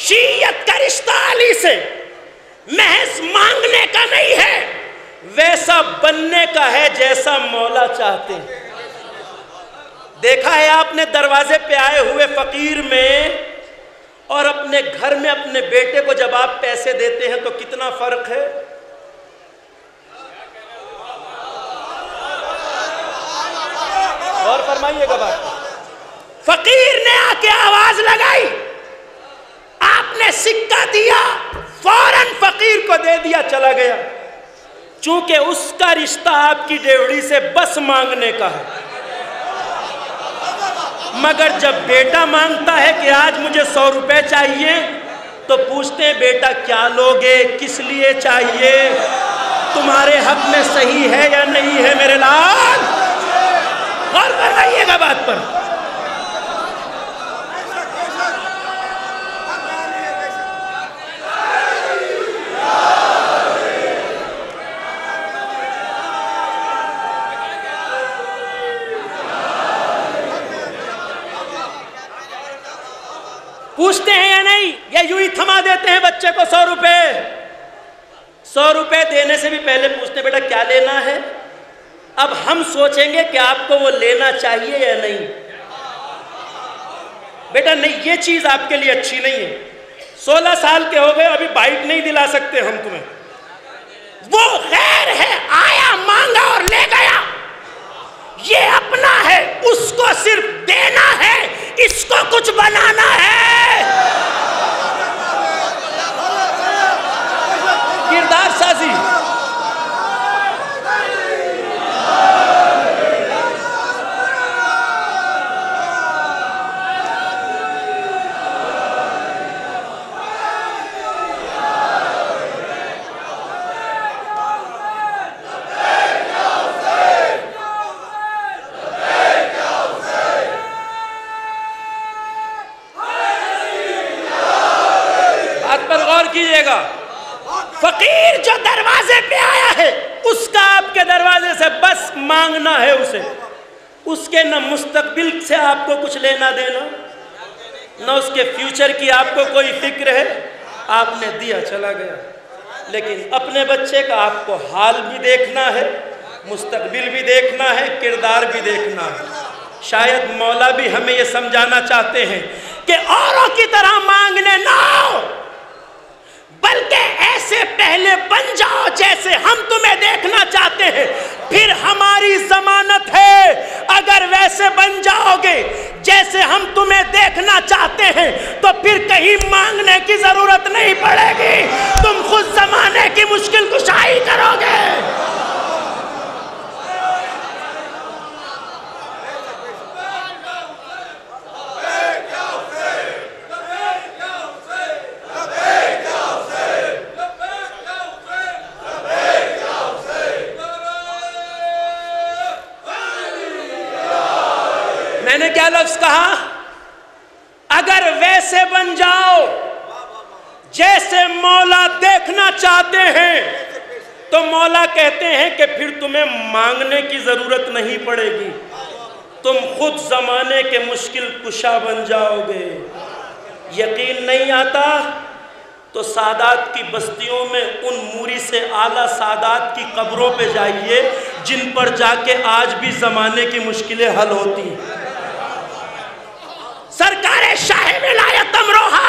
شیعیت کا رشتہ علی سے محض مانگنے کا نہیں ہے، ویسا بننے کا ہے جیسا مولا چاہتے ہیں۔ دیکھا ہے آپ نے دروازے پہ آئے ہوئے فقیر میں اور اپنے گھر میں اپنے بیٹے کو جب آپ پیسے دیتے ہیں تو کتنا فرق ہے؟ اور فرمائیے گا بات. فقیر نے آ کے آواز لگائی، آپ نے سکہ دیا، فوراً فقیر کو دے دیا، چلا گیا. چونکہ اس کا رشتہ آپ کی ڈیوڑی سے بس مانگنے کا ہے. مگر جب بیٹا مانگتا ہے کہ آج مجھے 100 روپے چاہیے تو پوچھتے ہیں بیٹا کیا لوگے، کس لیے چاہیے، تمہارے حق میں صحیح ہے یا نہیں ہے میرے لال؟ غور فرمائیے گا بات پر. پوچھتے ہیں یا نہیں؟ یا یوں ہی تھما دیتے ہیں بچے کو 100 روپے؟ 100 روپے دینے سے بھی پہلے پوچھتے ہیں بیٹا کیا لینا ہے. اب ہم سوچیں گے کہ آپ کو وہ لینا چاہیے یا نہیں. بیٹا نہیں، یہ چیز آپ کے لیے اچھی نہیں ہے. 16 سال کے ہو گئے، ابھی بائک نہیں دلا سکتے ہم تمہیں. وہ غیر ہے، آیا مانگا اور لے گیا. یہ اپنا ہے، اس کو صرف دینا ہے، اس کو کچھ بنانا ہے. کردار سازی. فقیر جو دروازے پہ آیا ہے اس کا آپ کے دروازے سے بس مانگنا ہے اسے. اس کے نہ مستقبل سے آپ کو کچھ لینا دینا، نہ اس کے فیوچر کی آپ کو کوئی فکر ہے. آپ نے دیا، چلا گیا. لیکن اپنے بچے کا آپ کو حال بھی دیکھنا ہے، مستقبل بھی دیکھنا ہے، کردار بھی دیکھنا ہے. شاید مولا بھی ہمیں یہ سمجھانا چاہتے ہیں کہ اوروں کی طرح مانگنے نہ آؤ، بلکہ ایسے پہلے بن جاؤ جیسے ہم تمہیں دیکھنا چاہتے ہیں، پھر ہماری ضمانت ہے اگر ویسے بن جاؤ گے جیسے ہم تمہیں دیکھنا چاہتے ہیں تو پھر کہیں مانگنے کی ضرورت نہیں پڑے گی، تم خود زمانے کی مشکل کشائی کرو گے. میں نے کیا لفظ کہا؟ اگر ویسے بن جاؤ جیسے مولا دیکھنا چاہتے ہیں تو مولا کہتے ہیں کہ پھر تمہیں مانگنے کی ضرورت نہیں پڑے گی، تم خود زمانے کے مشکل کشا بن جاؤ گے. یقین نہیں آتا تو سادات کی بستیوں میں ان موری سے اعلیٰ سادات کی قبروں پہ جائیے جن پر جا کے آج بھی زمانے کی مشکلیں حل ہوتی ہیں. سرکار شاہ ولایت امروہا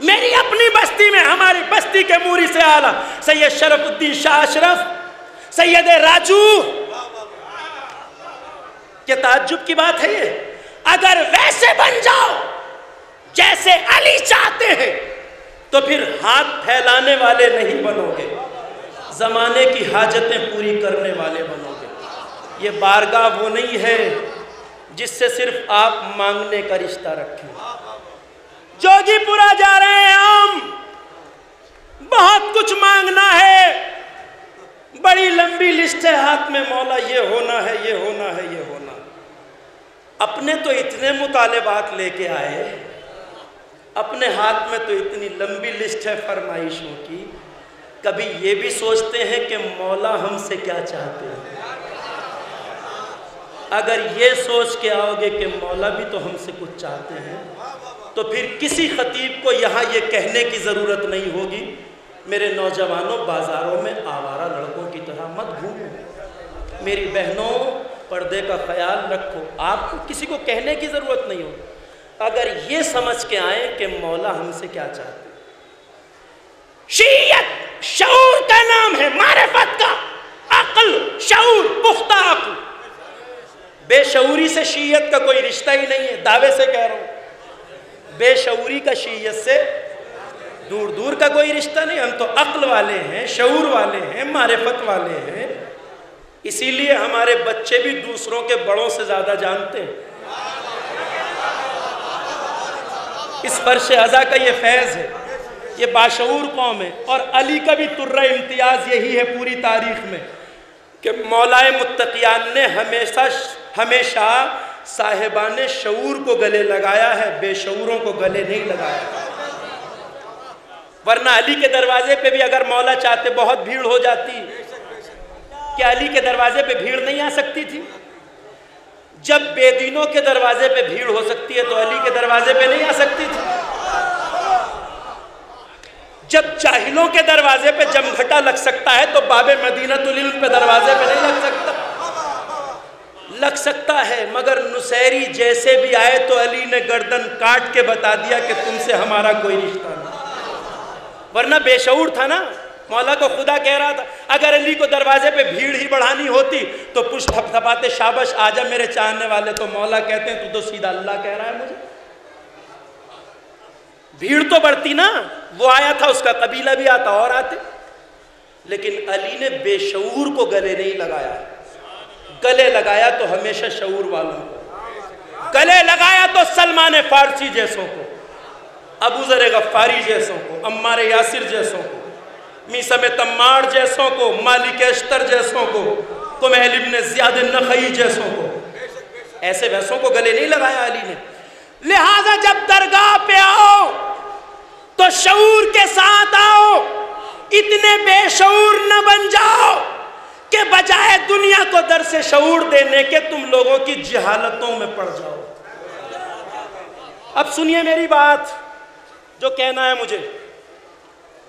میری اپنی بستی میں، ہماری بستی کے موری سے اعلیٰ سید شرف الدین شاہ اشرف، سید راجو. کیا تعجب کی بات ہے یہ؟ اگر ویسے بن جاؤ جیسے علی چاہتے ہیں تو پھر ہاتھ پھیلانے والے نہیں بنو گے، زمانے کی حاجتیں پوری کرنے والے بنو گے. یہ بارگاہ وہ نہیں ہے جس سے صرف آپ مانگنے کا رشتہ رکھیں. جوگی پورا جا رہے ہیں ہم، بہت کچھ مانگنا ہے، بڑی لمبی لسٹ ہے ہاتھ میں، مولا یہ ہونا ہے، یہ ہونا ہے، یہ ہونا. اپنے تو اتنے مطالبات لے کے آئے، اپنے ہاتھ میں تو اتنی لمبی لسٹ ہے فرمائشوں کی، کبھی یہ بھی سوچتے ہیں کہ مولا ہم سے کیا چاہتے ہیں؟ اگر یہ سوچ کے آؤ گے کہ مولا بھی تو ہم سے کچھ چاہتے ہیں تو پھر کسی خطیب کو یہاں یہ کہنے کی ضرورت نہیں ہوگی میرے نوجوانوں بازاروں میں آوارہ لڑکوں کی طرح مت گھومو، میری بہنوں پردے کا خیال رکھو. آپ کو کسی کو کہنے کی ضرورت نہیں ہوگی. اگر یہ سمجھ کے آئیں کہ مولا ہم سے کیا چاہتے ہیں۔ شیعت شعور کا نام ہے، معرفت کا، عقل، شعور، پختہ عقل۔ بے شعوری سے شیعت کا کوئی رشتہ ہی نہیں ہے، دعوے سے کہہ رہا ہوں، بے شعوری کا شیعت سے دور دور کا کوئی رشتہ نہیں۔ ہم تو عقل والے ہیں، شعور والے ہیں، معرفت والے ہیں، اسی لیے ہمارے بچے بھی دوسروں کے بڑوں سے زیادہ جانتے ہیں۔ اس فرش ازا کا یہ فیض ہے، یہ باشعور قوم ہے۔ اور علی کا بھی ترہ امتیاز یہی ہے پوری تاریخ میں کہ مولا متقیان نے ہمیشہ صاحبان شعور کو گلے لگایا ہے، بے شعوروں کو گلے نہیں لگایا۔ ورنہ علی کے دروازے پہ بھی اگر مولا چاہتے بہت بھیڑ ہو جاتی، کیا علی کے دروازے پہ بھیڑ نہیں آ سکتی تھی؟ جب بے دینوں کے دروازے پہ بھیڑ ہو سکتی ہے تو علی کے دروازے پہ نہیں آ سکتی تھی؟ جب جاہلوں کے دروازے پہ جمگھٹا لگ سکتا ہے تو باب مدینۃ العلم پہ دروازے پہ نہیں لگ سکتا؟ لگ سکتا ہے، مگر نصیری جیسے بھی آئے تو علی نے گردن کاٹ کے بتا دیا کہ تم سے ہمارا کوئی رشتہ نہیں۔ ورنہ بے شعور تھا نا، مولا کو خدا کہہ رہا تھا اگر علی کو دروازے پہ بھیڑ ہی بڑھانی ہوتی تو پشت تھپ تھپاتے شابش آجا میرے چاہنے والے، تو مولا کہتے ہیں تو سیدھا اللہ کہہ رہا ہے مجھے۔ بھیڑ تو بڑھتی نا، وہ آیا تھا اس کا قبیلہ بھی آتا اور آتے، لیکن علی نے بے شعور کو گلے نہیں لگایا، گلے لگایا تو ہمیشہ شعور والوں کو گلے لگایا، تو سلمان فارسی جیسوں کو، ابو ذر غفاری جیسوں کو، عمار یاسر جیسوں کو، میثم تمار جیسوں کو، مالک اشتر جیسوں کو، کمیل ابن زیاد النخعی جیسوں کو، ایسے ویسوں کو گلے نہیں لگایا علی نے۔ لہٰذا جب درگاہ پہ آؤ تو شعور کے ساتھ آؤ، اتنے بے شعور نہ بن جاؤ کہ بجائے دنیا کو درس شعور دینے کے تم لوگوں کی جہالتوں میں پڑ جاؤ۔ اب سنیے میری بات جو کہنا ہے مجھے۔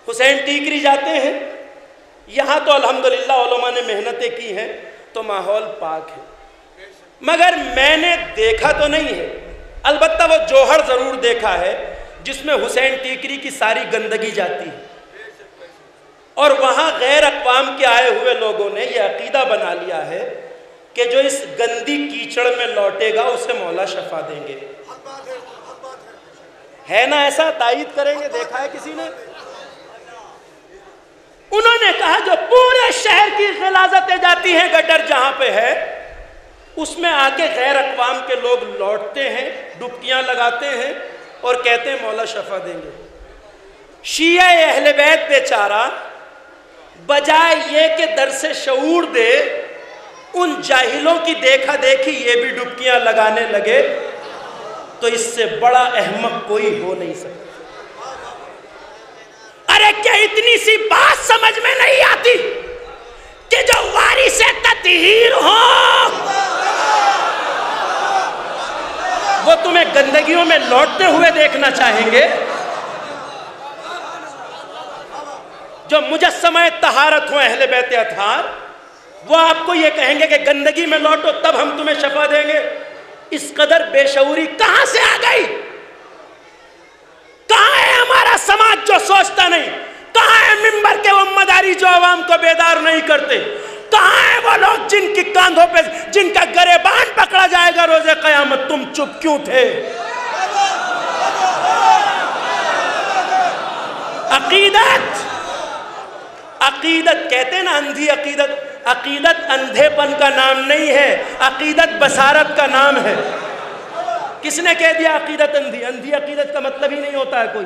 حسین ٹیکری جاتے ہیں، یہاں تو الحمدللہ علماء نے محنتیں کی ہیں تو ماحول پاک ہے، مگر میں نے دیکھا تو نہیں ہے، البتہ وہ جوہر ضرور دیکھا ہے جس میں حسین ٹیکری کی ساری گندگی جاتی ہے، اور وہاں غیر اقوام کے آئے ہوئے لوگوں نے یہ عقیدہ بنا لیا ہے کہ جو اس گندی کیچڑ میں لوٹے گا اسے مولا شفا دیں گے۔ ہے نا ایسا؟ تائید کریں گے؟ دیکھا ہے کسی نے؟ انہوں نے کہا جو پورے شہر کی غلاظتیں جاتی ہیں گٹر جہاں پہ ہے اس میں آ کے غیر اقوام کے لوگ لوٹتے ہیں، ڈبکیاں لگاتے ہیں اور کہتے ہیں مولا شفا دیں گے۔ شیعہ اہل بیت بیچارہ بجائے یہ کہ درس شعور دے، ان جاہلوں کی دیکھا دیکھی یہ بھی ڈبکیاں لگانے لگے، تو اس سے بڑا احمق کوئی ہو نہیں سکتا۔ ارے کیا اتنی سی بات سمجھ میں نہیں آتی کہ جو وارث تطہیر ہو وہ تمہیں گندگیوں میں لوٹتے ہوئے دیکھنا چاہیں گے؟ جو مجسمہ طہارت ہو اہل بیت اطہار، وہ آپ کو یہ کہیں گے کہ گندگی میں لوٹو تب ہم تمہیں شفا دیں گے؟ اس قدر بے شعوری کہاں سے آ گئی؟ کہاں ہے ہمارا سماج جو سوچتا نہیں؟ کہاں ہے منبر کے وہ مداری جو عوام کو بیدار نہیں کرتے؟ کہاں ہیں وہ لوگ جن کی کاندھوں پہ جن کا گریبان پکڑا جائے گا روز قیامت؟ تم چپ کیوں تھے؟ عقیدت کہتے ہیں نا، اندھی عقیدت، عقیدت اندھے پن کا نام نہیں ہے، عقیدت بصارت کا نام ہے۔ کس نے کہہ دیا عقیدت اندھی؟ اندھی عقیدت کا مطلب ہی نہیں ہوتا ہے کوئی۔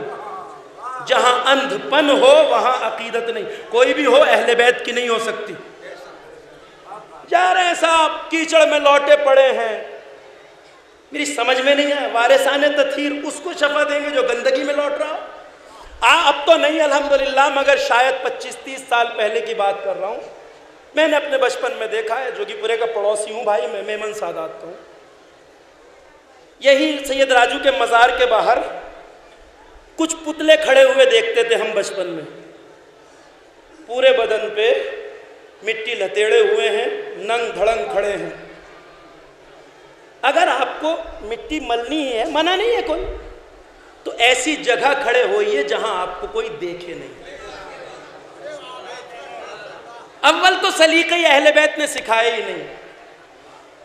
جہاں اندھ پن ہو وہاں عقیدت نہیں، کوئی بھی ہو اہل بیت کی نہیں ہو سکتی۔ جا رہے ہیں صاحب کیچڑ میں لوٹے پڑے ہیں، میری سمجھ میں نہیں آیا، وارثان تطہیر اس کو شفا دیں گے جو گندگی میں لوٹ رہا ہو؟ اب تو نہیں الحمدللہ، مگر شاید 25-30 سال پہلے کی بات کر رہا ہوں، میں نے اپنے بچپن میں دیکھا ہے، جوگی پورے کا پڑوسی ہوں بھائی، میں میمن سادات ہوں، یہی سید راجو کے مزار کے باہر کچھ پتلے کھڑے ہوئے دیکھتے تھے ہم بچپن میں، پورے بدن پہ مٹی لتیڑے ہوئے ہیں، ننگ دھڑنگ کھڑے ہیں۔ اگر آپ کو مٹی ملنی ہے، منع نہیں ہے کوئی، تو ایسی جگہ کھڑے ہوئیے جہاں آپ کو کوئی دیکھے نہیں۔ اول تو سلیقہ اہل بیت نے سکھائے ہی نہیں،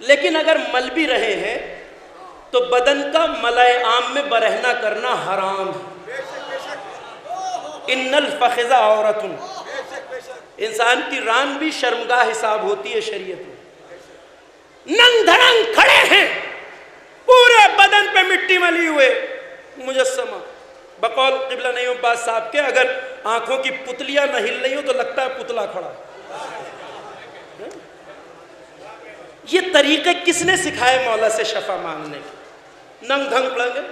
لیکن اگر مل بھی رہے ہیں تو بدن کا ملائے عام میں برہنہ کرنا حرام ہے۔ ان الفخذ عورت، انسان کی ران بھی شرمگاہ حساب ہوتی ہے شریعت میں۔ ننگ دھڑنگ کھڑے ہیں، پورے بدن پہ مٹی ملی ہوئے، مجسمہ بقول قبلہ نعیم عباس صاحب کے اگر آنکھوں کی پتلیاں نہ ہل رہی ہو تو لگتا ہے پتلا کھڑا۔ یہ طریقے کس نے سکھائے مولا سے شفا مانگنے کے؟ ننگ دھنگ پڑھیں،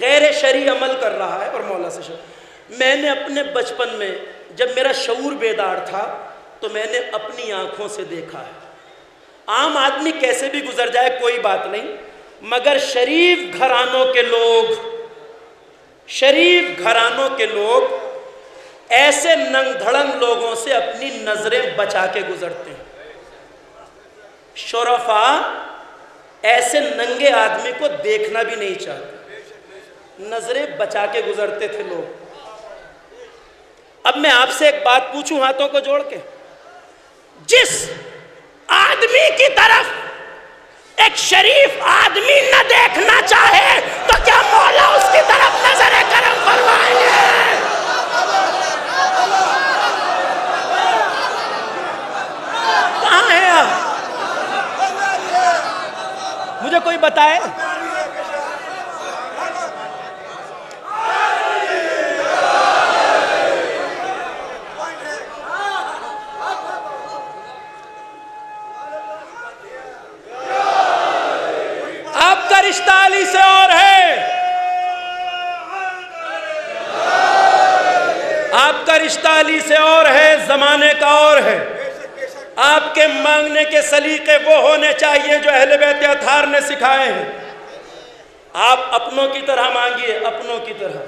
غیر شرعی عمل کر رہا ہے اور مولا سے شفا۔ میں نے اپنے بچپن میں جب میرا شعور بیدار تھا تو میں نے اپنی آنکھوں سے دیکھا ہے۔ عام آدمی کیسے بھی گزر جائے کوئی بات نہیں، مگر شریف گھرانوں کے لوگ ایسے ننگ دھڑنگ لوگوں سے اپنی نظریں بچا کے گزرتے ہیں۔ شرفا ایسے ننگے آدمی کو دیکھنا بھی نہیں چاہتے، نظریں بچا کے گزرتے تھے لوگ۔ اب میں آپ سے ایک بات پوچھوں ہاتھوں کو جوڑ کے، جس آدمی کی طرف ایک شریف آدمی نہ دیکھنا چاہے تو کیا مولا اس کی طرف نظر کرم فرمائیں گے؟ کہاں ہیں آپ؟ مجھے کوئی بتائے۔ آپ کا رشتہ علی سے اور ہے، آپ کا رشتہ علی سے اور ہے، زمانے کا اور ہے۔ آپ کے مانگنے کے سلیقے وہ ہونے چاہیے جو اہل بیت اطہار نے سکھائے ہیں۔ آپ اپنوں کی طرح مانگیے، اپنوں کی طرح۔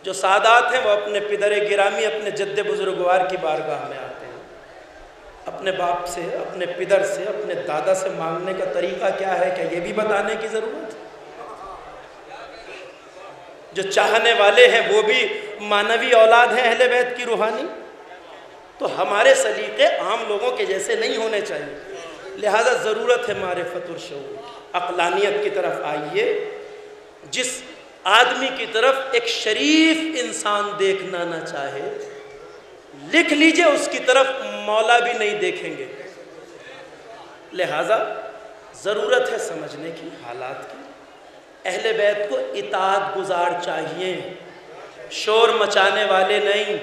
جو سادات ہیں وہ اپنے پدر گرامی، اپنے جد بزرگوار کی بارگاہ میں آتے ہیں، اپنے باپ سے، اپنے پدر سے، اپنے دادا سے مانگنے کا طریقہ کیا ہے، کیا یہ بھی بتانے کی ضرورت ہے؟ جو چاہنے والے ہیں وہ بھی مانوی اولاد ہیں اہل بیت کی روحانی، تو ہمارے سلیقے عام لوگوں کے جیسے نہیں ہونے چاہیے۔ لہذا ضرورت ہے معرفت اور شعور، عقلانیت کی طرف آئیے۔ جس آدمی کی طرف ایک شریف انسان دیکھنا نہ چاہے، لکھ لیجئے اس کی طرف مولا بھی نہیں دیکھیں گے۔ لہذا ضرورت ہے سمجھنے کی، حالات کی۔ اہل بیت کو اطاعت گزار چاہیے، شور مچانے والے نہیں۔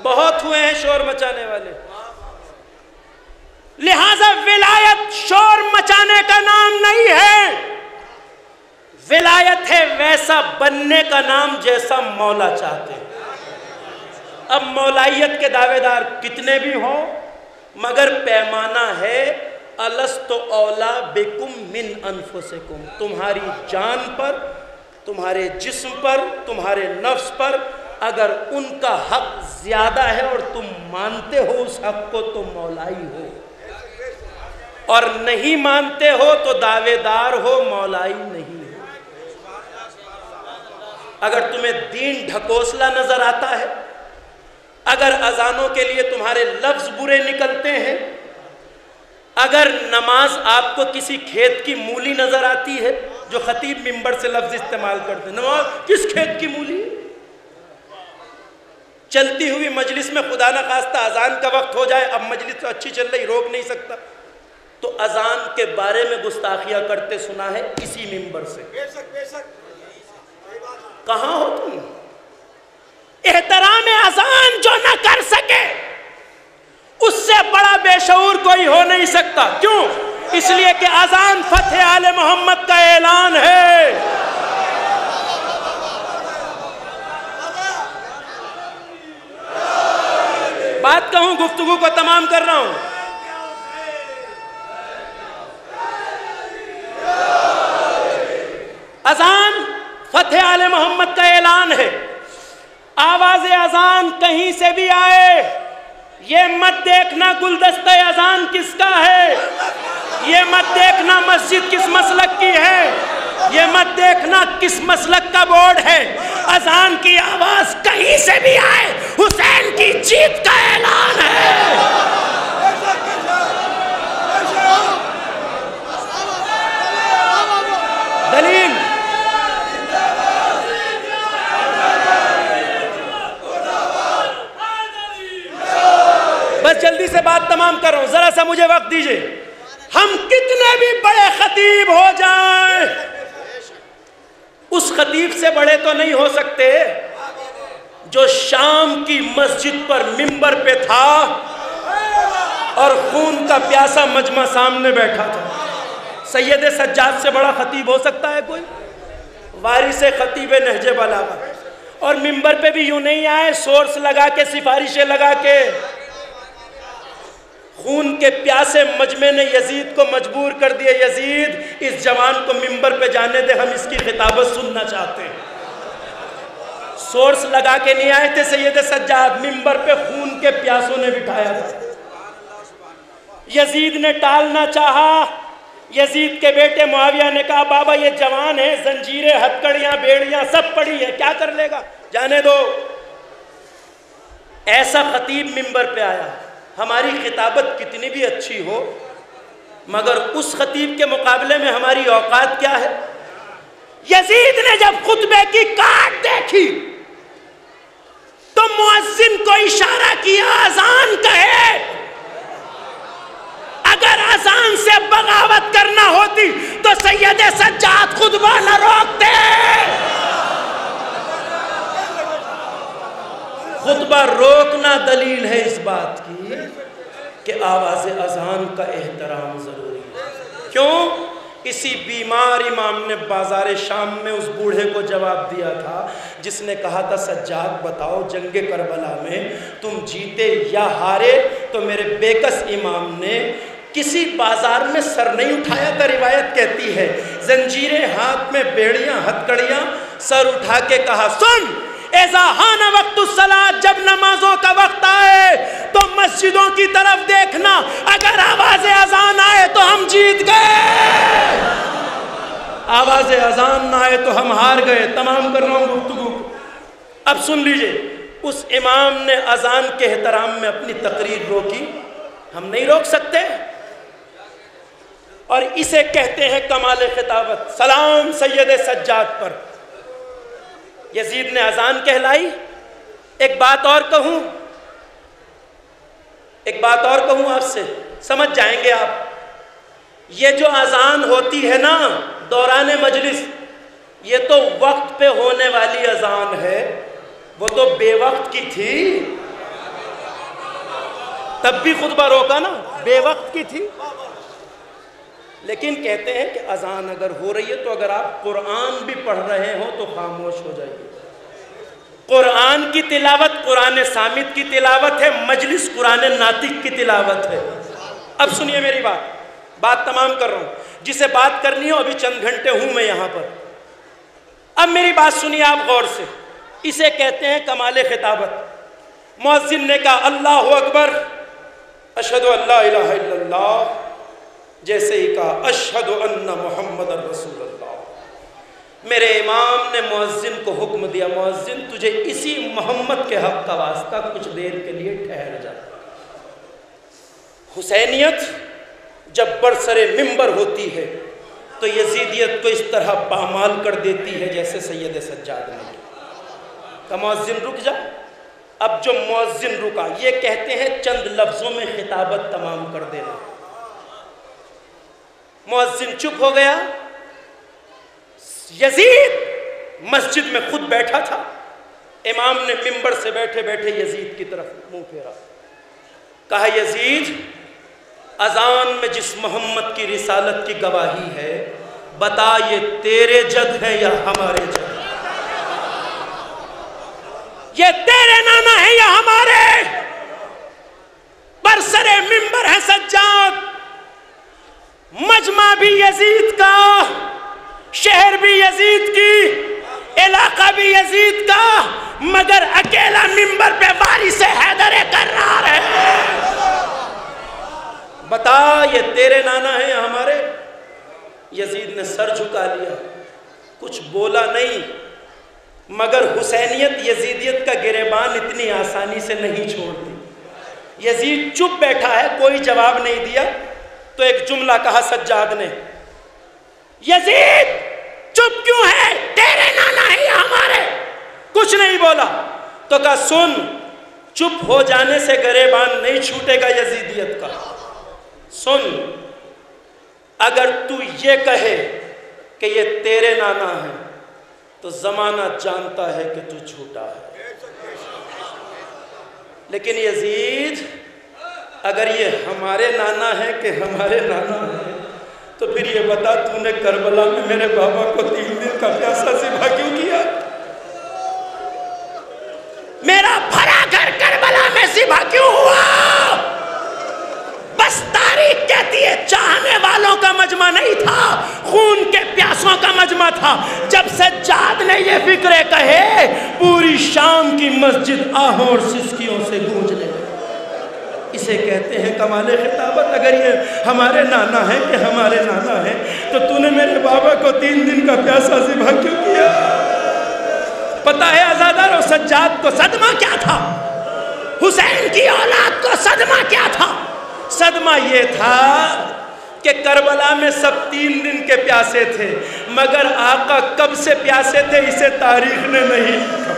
بہت ہوئے ہیں شور مچانے والے۔ لہذا ولایت شور مچانے کا نام نہیں ہے، ولایت ہے ویسا بننے کا نام جیسا مولا چاہتے ہیں۔ اب مولائیت کے دعوے دار کتنے بھی ہوں، مگر پیمانہ ہے الست اولا بکم من انفسکم، تمہاری جان پر، تمہارے جسم پر، تمہارے نفس پر اگر ان کا حق زیادہ ہے اور تم مانتے ہو اس حق کو تو مولائی ہو، اور نہیں مانتے ہو تو دعوے دار ہو، مولائی نہیں ہو۔ اگر تمہیں دین ڈھکوسلا نظر آتا ہے، اگر اذانوں کے لیے تمہارے لفظ برے نکلتے ہیں، اگر نماز آپ کو کسی کھیت کی مولی نظر آتی ہے، جو خطیب منبر سے لفظ استعمال کرتے ہیں، نماز کس کھیت کی مولی؟ چلتی ہوئی مجلس میں خدا نہ خواستہ اذان کا وقت ہو جائے، اب مجلس تو اچھی چل رہی، روک نہیں سکتا، تو اذان کے بارے میں گستاخیاں کرتے سنا ہے اسی منبر سے۔ کہاں ہو تم؟ احترام اذان جو نہ کر سکے اس سے بڑا بے شعور کوئی ہو نہیں سکتا۔ کیوں؟ اس لیے کہ اذان فتح آل محمد کا اعلان ہے۔ بات کہوں، گفتگو کو تمام کر رہا ہوں۔ اذان فتح آل محمد کا اعلان ہے۔ آواز اذان کہیں سے بھی آئے، یہ مت دیکھنا گلدستہ اذان کس کا ہے، یہ مت دیکھنا مسجد کس مسلک کی ہے، یہ مت دیکھنا کس مسلک کا بورڈ ہے. اذان کی آواز کہیں سے بھی آئے، حسین کی جیت کا اعلان ہے. دلیل بس جلدی سے بات تمام کر رہا ہوں، ذرا سا مجھے وقت دیجئے. ہم کتنے بھی بڑے خطیب ہو جائیں، اس خطیب سے بڑے تو نہیں ہو سکتے جو شام کی مسجد پر منبر پہ تھا اور خون کا پیاسا مجمع سامنے بیٹھا تھا. سید سجاد سے بڑا خطیب ہو سکتا ہے کوئی؟ وارث خطیب نہج بلاغت. اور منبر پہ بھی یوں نہیں آئے سورس لگا کے، سفارشیں لگا کے. خون کے پیاسے مجمع نے یزید کو مجبور کر دیا، یزید اس جوان کو منبر پہ جانے دے، ہم اس کی خطابت سننا چاہتے ہیں. سورس لگا کے نہیں آئے تھے سید سجاد، منبر پہ خون کے پیاسوں نے بٹھایا تھا. یزید نے ٹالنا چاہا. یزید کے بیٹے معاویہ نے کہا بابا یہ جوان ہے، زنجیریں، ہتکڑیاں، بیڑیاں سب پڑی ہیں، کیا کر لے گا، جانے دو. ایسا خطیب منبر پہ آیا. ہماری خطابت کتنی بھی اچھی ہو مگر اس خطیب کے مقابلے میں ہماری اوقات کیا ہے. یزید نے جب خطبے کی کاٹ دیکھی تو مؤذن کو اشارہ کیا اذان کہے. اگر اذان سے بغاوت کرنا ہوتی تو سید سجاد خطبہ نہ روکتے. خطبہ روکنا دلیل ہے اس بات کی کہ آواز اذان کا احترام ضروری ہے. کیوں؟ اسی بیمار امام نے بازار شام میں اس بوڑھے کو جواب دیا تھا جس نے کہا تھا سجاد بتاؤ جنگ کربلا میں تم جیتے یا ہارے؟ تو میرے بیکس امام نے کسی بازار میں سر نہیں اٹھایا تھا. روایت کہتی ہے زنجیریں ہاتھ میں، بیڑیاں، ہتکڑیاں، سر اٹھا کے کہا سن اذا حان وقت الصلاۃ، جب نمازوں کا وقت آئے تو مسجدوں کی طرف دیکھنا، اگر آواز اذان آئے تو ہم جیت گئے، آواز اذان نہ آئے تو ہم ہار گئے. تمام کر رہا ہوں گفتگو. اب سن لیجئے، اس امام نے اذان کے احترام میں اپنی تقریر روکی، ہم نہیں روک سکتے. اور اسے کہتے ہیں کمال خطابت. سلام سید سجاد پر. یزید نے اذان کہلائی. ایک بات اور کہوں آپ سے، سمجھ جائیں گے آپ. یہ جو اذان ہوتی ہے نا دوران مجلس، یہ تو وقت پہ ہونے والی اذان ہے، وہ تو بے وقت کی تھی. تب بھی خطبہ روکا نا، بے وقت کی تھی. لیکن کہتے ہیں کہ اذان اگر ہو رہی ہے تو اگر آپ قرآن بھی پڑھ رہے ہو تو خاموش ہو جائیے. قرآن کی تلاوت قرآن صامت کی تلاوت ہے، مجلس قرآن ناطق کی تلاوت ہے. اب سنیے میری بات تمام کر رہا ہوں. جسے بات کرنی ہو ابھی چند گھنٹے ہوں میں یہاں پر. اب میری بات سنیے آپ غور سے. اسے کہتے ہیں کمال خطابت. مؤذن نے کہا اللہ اکبر، اشہد ان لا الہ الا اللہ، جیسے ہی کہا اشہد ان محمد رسول اللہ. میرے امام نے مؤذن کو حکم دیا مؤذن تجھے اسی محمد کے حق کا واسطہ کچھ دیر کے لیے ٹھہر جا. حسینیت جب برسر منبر ہوتی ہے تو یزیدیت کو اس طرح پامال کر دیتی ہے جیسے سید سجاد نے کہا مؤذن رک جا. اب جو مؤذن رکا، یہ کہتے ہیں چند لفظوں میں خطابت تمام کر دینا. مؤذن چپ ہو گیا. یزید مسجد میں خود بیٹھا تھا. امام نے منبر سے بیٹھے بیٹھے یزید کی طرف منہ پھیرا. کہا یزید، اذان میں جس محمد کی رسالت کی گواہی ہے بتا یہ تیرے جد ہے یا ہمارے جد؟ یہ تیرے نانا ہے یا ہمارے؟ برسر منبر ہے سجاد. مجمع بھی یزید کا، شہر بھی یزید کی، علاقہ بھی یزید کا، مگر اکیلا منبر پہ وارث حیدر کرار ہے. بتا یہ تیرے نانا ہیں یا ہمارے؟ یزید نے سر جھکا لیا، کچھ بولا نہیں، مگر حسینیت یزیدیت کا گریبان اتنی آسانی سے نہیں چھوڑتی۔ یزید چپ بیٹھا ہے، کوئی جواب نہیں دیا، تو ایک جملہ کہا سجاد نے، یزید چپ کیوں ہے، تیرے نانا ہے یا ہمارے؟ کچھ نہیں بولا، تو کہا سن، چپ ہو جانے سے گریبان نہیں چھوٹے گا یزیدیت کا۔ سن، اگر تو یہ کہے کہ یہ تیرے نانا ہے تو زمانہ جانتا ہے کہ تو جھوٹا ہے، لیکن یزید اگر یہ ہمارے نانا ہے کہ ہمارے نانا ہے تو پھر یہ بتا تو نے کربلا میں میرے بابا کو 3 دن کا پیاسا ذبح کیوں کیا؟ میرا بھرا گھر کربلا میں ذبح کیوں ہوا؟ بس تاریخ کہتی ہے چاہنے والوں کا مجمع نہیں تھا، خون کے پیاسوں کا مجمع تھا۔ جب سجاد نے یہ فکرے کہے پوری شام کی مسجد آہوں اور سسکیوں سے گونجنے لگی۔ اسے کہتے ہیں کمال خطابت۔ اگر یہ ہمارے نانا ہے کہ ہمارے نانا ہے تو تو نے میرے بابا کو 3 دن کا پیاسا ذبح کیوں کیا؟ پتہ ہے عزادار و سجاد کو صدمہ کیا تھا؟ حسین کی اولاد کو صدمہ کیا تھا؟ صدمہ یہ تھا کہ کربلا میں سب 3 دن کے پیاسے تھے، مگر آقا کب سے پیاسے تھے اسے تاریخ نے نہیں لکھا۔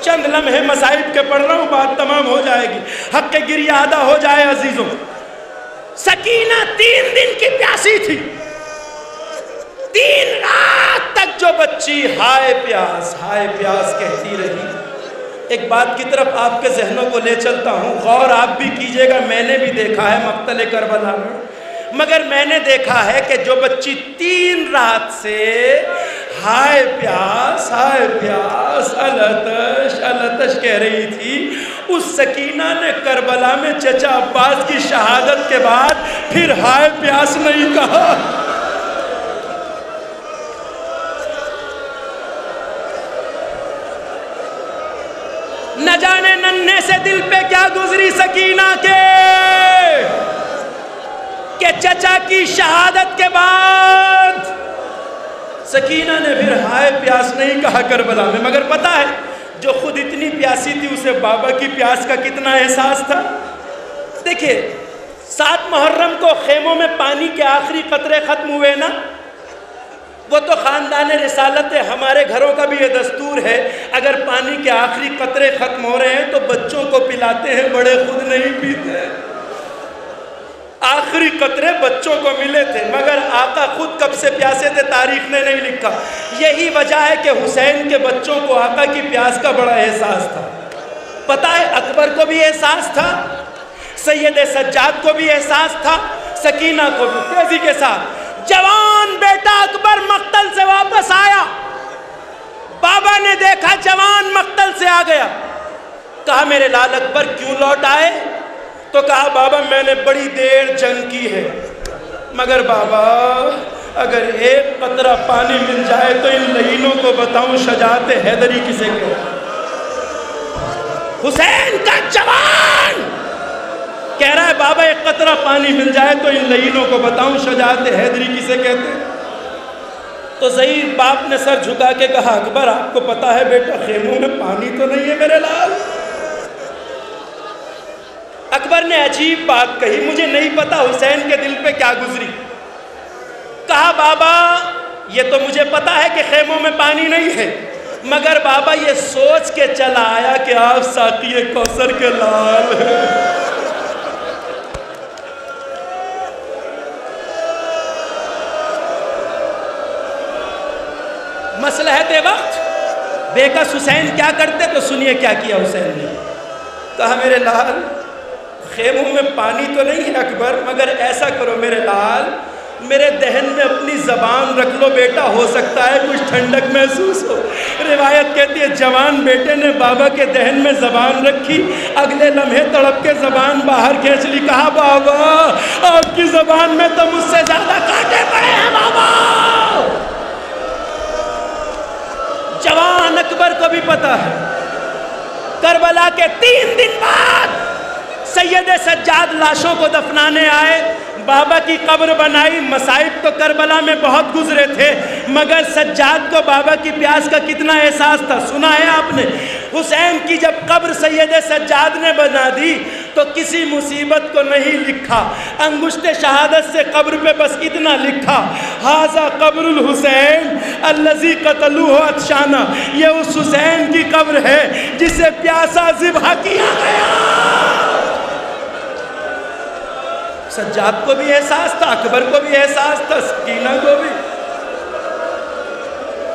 چند لمحے مصائب کے پڑھ رہا ہوں، بات تمام ہو جائے گی، حق گریہ ادا ہو جائے عزیزوں۔ سکینہ 3 دن کی پیاسی تھی، 3 رات تک جو بچی ہائے پیاس کہتی رہی۔ ایک بات کی طرف آپ کے ذہنوں کو لے چلتا ہوں، غور آپ بھی کیجئے گا، میں نے بھی دیکھا ہے مقتل کربلا میں، مگر میں نے دیکھا ہے کہ جو بچی 3 رات سے ہائے پیاس العطش کہہ رہی تھی، اس سکینہ نے کربلا میں چچا عباس کی شہادت کے بعد پھر ہائے پیاس نہیں کہا۔ نہ جانے ننھے سے دل پہ کیا گزری سکینہ کے کہ چچا کی شہادت کے بعد سکینہ نے پھر ہائے پیاس نہیں کہا کربلا میں، مگر پتہ ہے جو خود اتنی پیاسی تھی اسے بابا کی پیاس کا کتنا احساس تھا۔ دیکھیں 7 محرم کو خیموں میں پانی کے آخری قطرے ختم ہوئے نا، وہ تو خاندان رسالت ہے، ہمارے گھروں کا بھی یہ دستور ہے، اگر پانی کے آخری قطرے ختم ہو رہے ہیں تو بچوں کو پلاتے ہیں، بڑے خود نہیں پیتے۔ آخری قطرے بچوں کو ملے تھے، مگر آقا خود کب سے پیاسے تھے تاریخ نے نہیں لکھا۔ یہی وجہ ہے کہ حسین کے بچوں کو آقا کی پیاس کا بڑا احساس تھا۔ پتہ ہے اکبر کو بھی احساس تھا، سید سجاد کو بھی احساس تھا، سکینہ کو بھی۔ تیزی کے ساتھ جوان بیٹا اکبر مقتل سے واپس آیا، بابا نے دیکھا جوان مقتل سے آ گیا، کہا میرے لال اکبر کیوں لوٹ آئے؟ تو کہا بابا میں نے بڑی دیر جنگ کی ہے، مگر بابا اگر ایک قطرہ پانی مل جائے تو ان لعینوں کو بتاؤں شجاعت حیدری کسے کہتے ہیں۔ حسین کا جوان کہہ رہا ہے بابا ایک قطرہ پانی مل جائے تو ان لعینوں کو بتاؤں شجاعت حیدری کسے کہتے ہیں۔ تو ضعیف باپ نے سر جھکا کے کہا اکبر آپ کو پتا ہے بیٹا خیموں میں پانی تو نہیں ہے میرے لال۔ اکبر نے عجیب بات کہی، مجھے نہیں پتا حسین کے دل پہ کیا گزری۔ کہا بابا یہ تو مجھے پتا ہے کہ خیموں میں پانی نہیں ہے، مگر بابا یہ سوچ کے چلا آیا کہ آپ ساقی کوثر کے لال ہیں۔ مصلحت وقت بے کس حسین کیا کرتے تو سنیے کیا کیا حسین نے۔ کہا میرے لال خیموں میں پانی تو نہیں ہے اکبر، مگر ایسا کرو میرے لال میرے دہن میں اپنی زبان رکھ لو بیٹا، ہو سکتا ہے کچھ ٹھنڈک محسوس ہو۔ روایت کہتی ہے جوان بیٹے نے بابا کے دہن میں زبان رکھی، اگلے لمحے تڑپ کے زبان باہر کھینچ لی۔ کہا بابا آپ کی زبان میں تو مجھ سے زیادہ کانٹے پڑے ہیں بابا۔ جوان اکبر کو بھی پتا ہے کربلا کے 3 دن بعد سید سجاد لاشوں کو دفنانے آئے، بابا کی قبر بنائی. مصائب تو کربلا میں بہت گزرے تھے مگر سجاد کو بابا کی پیاس کا کتنا احساس تھا. سنا ہے آپ نے حسین کی جب قبر سید سجاد نے بنا دی تو کسی مصیبت کو نہیں لکھا, انگشت شہادت سے قبر پہ بس اتنا لکھا, ھذا قبر الحسین الذی قتلوہ عطشانہ. یہ اس حسین کی قبر ہے جسے پیاسا ذبح کیا گیا. سجاد کو بھی احساس تھا, اکبر کو بھی احساس تھا, سکینہ کو بھی.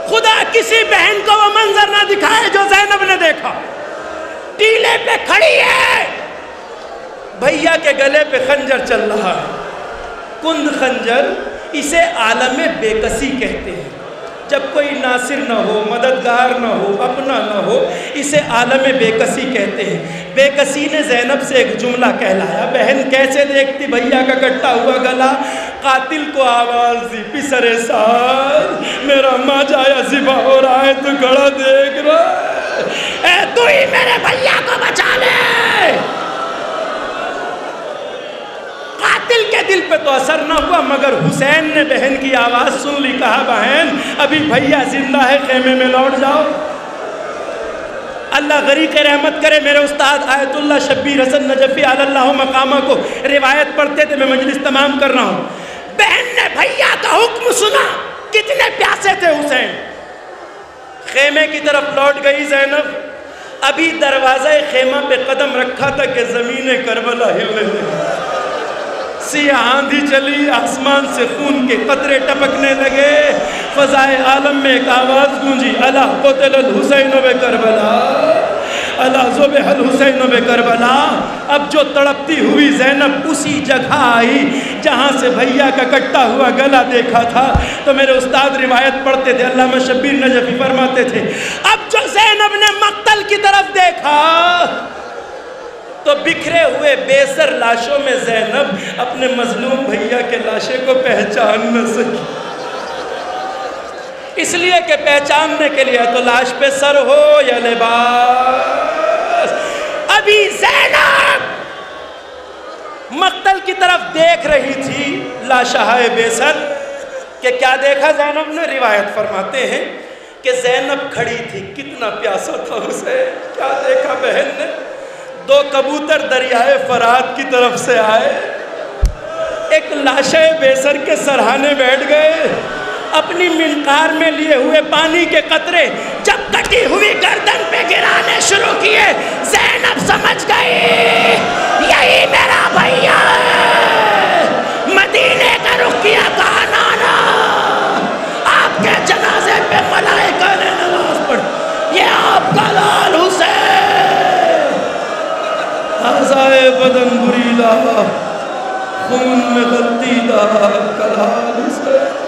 خدا کسی بہن کو وہ منظر نہ دکھائے جو زینب نے دیکھا. ٹیلے پہ کھڑی ہے, بھیا کے گلے پہ خنجر چل رہا ہے, کند خنجر. اسے عالم بے کسی کہتے ہیں. جب کوئی ناصر نہ ہو, مددگار نہ ہو, اپنا نہ ہو, اسے عالم بے کسی کہتے ہیں. بے کسی نے زینب سے ایک جملہ کہلایا, بہن کیسے دیکھتی بھیا کا کٹا ہوا گلا. قاتل کو آواز دی, پسر ساز میرا ماں جایا ذبح ہو رہا ہے, تو گھڑا دیکھ رہا ہے, اے تو ہی میرے بھیا کو بچا لے. قاتل کے دل پہ تو اثر نہ ہوا مگر حسین نے بہن کی آواز سن لی, کہا بہن ابھی بھیا زندہ ہے, خیمے میں لوٹ جاؤ. اللہ غریق رحمت کرے, میرے استاد آیت اللہ شبیر حسن نجفی علی اللہ مقامہ کو روایت پڑھتے تھے, میں مجلس تمام کر رہا ہوں. بہن نے بھیا کا حکم سنا, کتنے پیاسے تھے حسین. خیمے کی طرف لوٹ گئی زینب, ابھی دروازہ خیمہ پہ قدم رکھا تھا کہ زمین کربلا ہلنے لگی. سیاہ آندھی چلی, آسمان سے خون کے قطرے ٹپکنے لگے, فضائے عالم میں ایک آواز گونجی, الا قتل الحسین بکربلا, الا ذبح الحسین بکربلا. اب جو تڑپتی ہوئی زینب اسی جگہ آئی جہاں سے بھیا کا کٹا ہوا گلا دیکھا تھا. تو میرے استاد روایت پڑھتے تھے, علامہ شبیر نجفی فرماتے تھے, اب جو زینب نے مقتل کی طرف دیکھا تو بکھرے ہوئے بے سر لاشوں میں زینب اپنے مظلوم بھیا کے لاشے کو پہچان نہ سکی. اس لیے کہ پہچاننے کے لیے تو لاش پہ سر ہو یا لباس. ابھی زینب مقتل کی طرف دیکھ رہی تھی لاشہائے بے سر, کہ کیا دیکھا زینب نے. روایت فرماتے ہیں کہ زینب کھڑی تھی, کتنا پیاسا تھا اسے. کیا دیکھا بہن نے, دو کبوتر دریائے فرات کی طرف سے آئے, ایک لاشے بے سر کے سرہانے بیٹھ گئے, اپنی منقار میں لیے ہوئے پانی کے قطرے جب کٹی ہوئی گردن پہ گرانے شروع کیے, زینب سمجھ گئی یہی میرا بھیا ہے. مدینے کا رخ کیا, کہا نانا آپ کے جنازے پہ ملائکہ نے نماز پڑھی, یہ آپ کا لال حسین. آزائے بدن بریلا, خون میں غلطی دا, کلال حسین.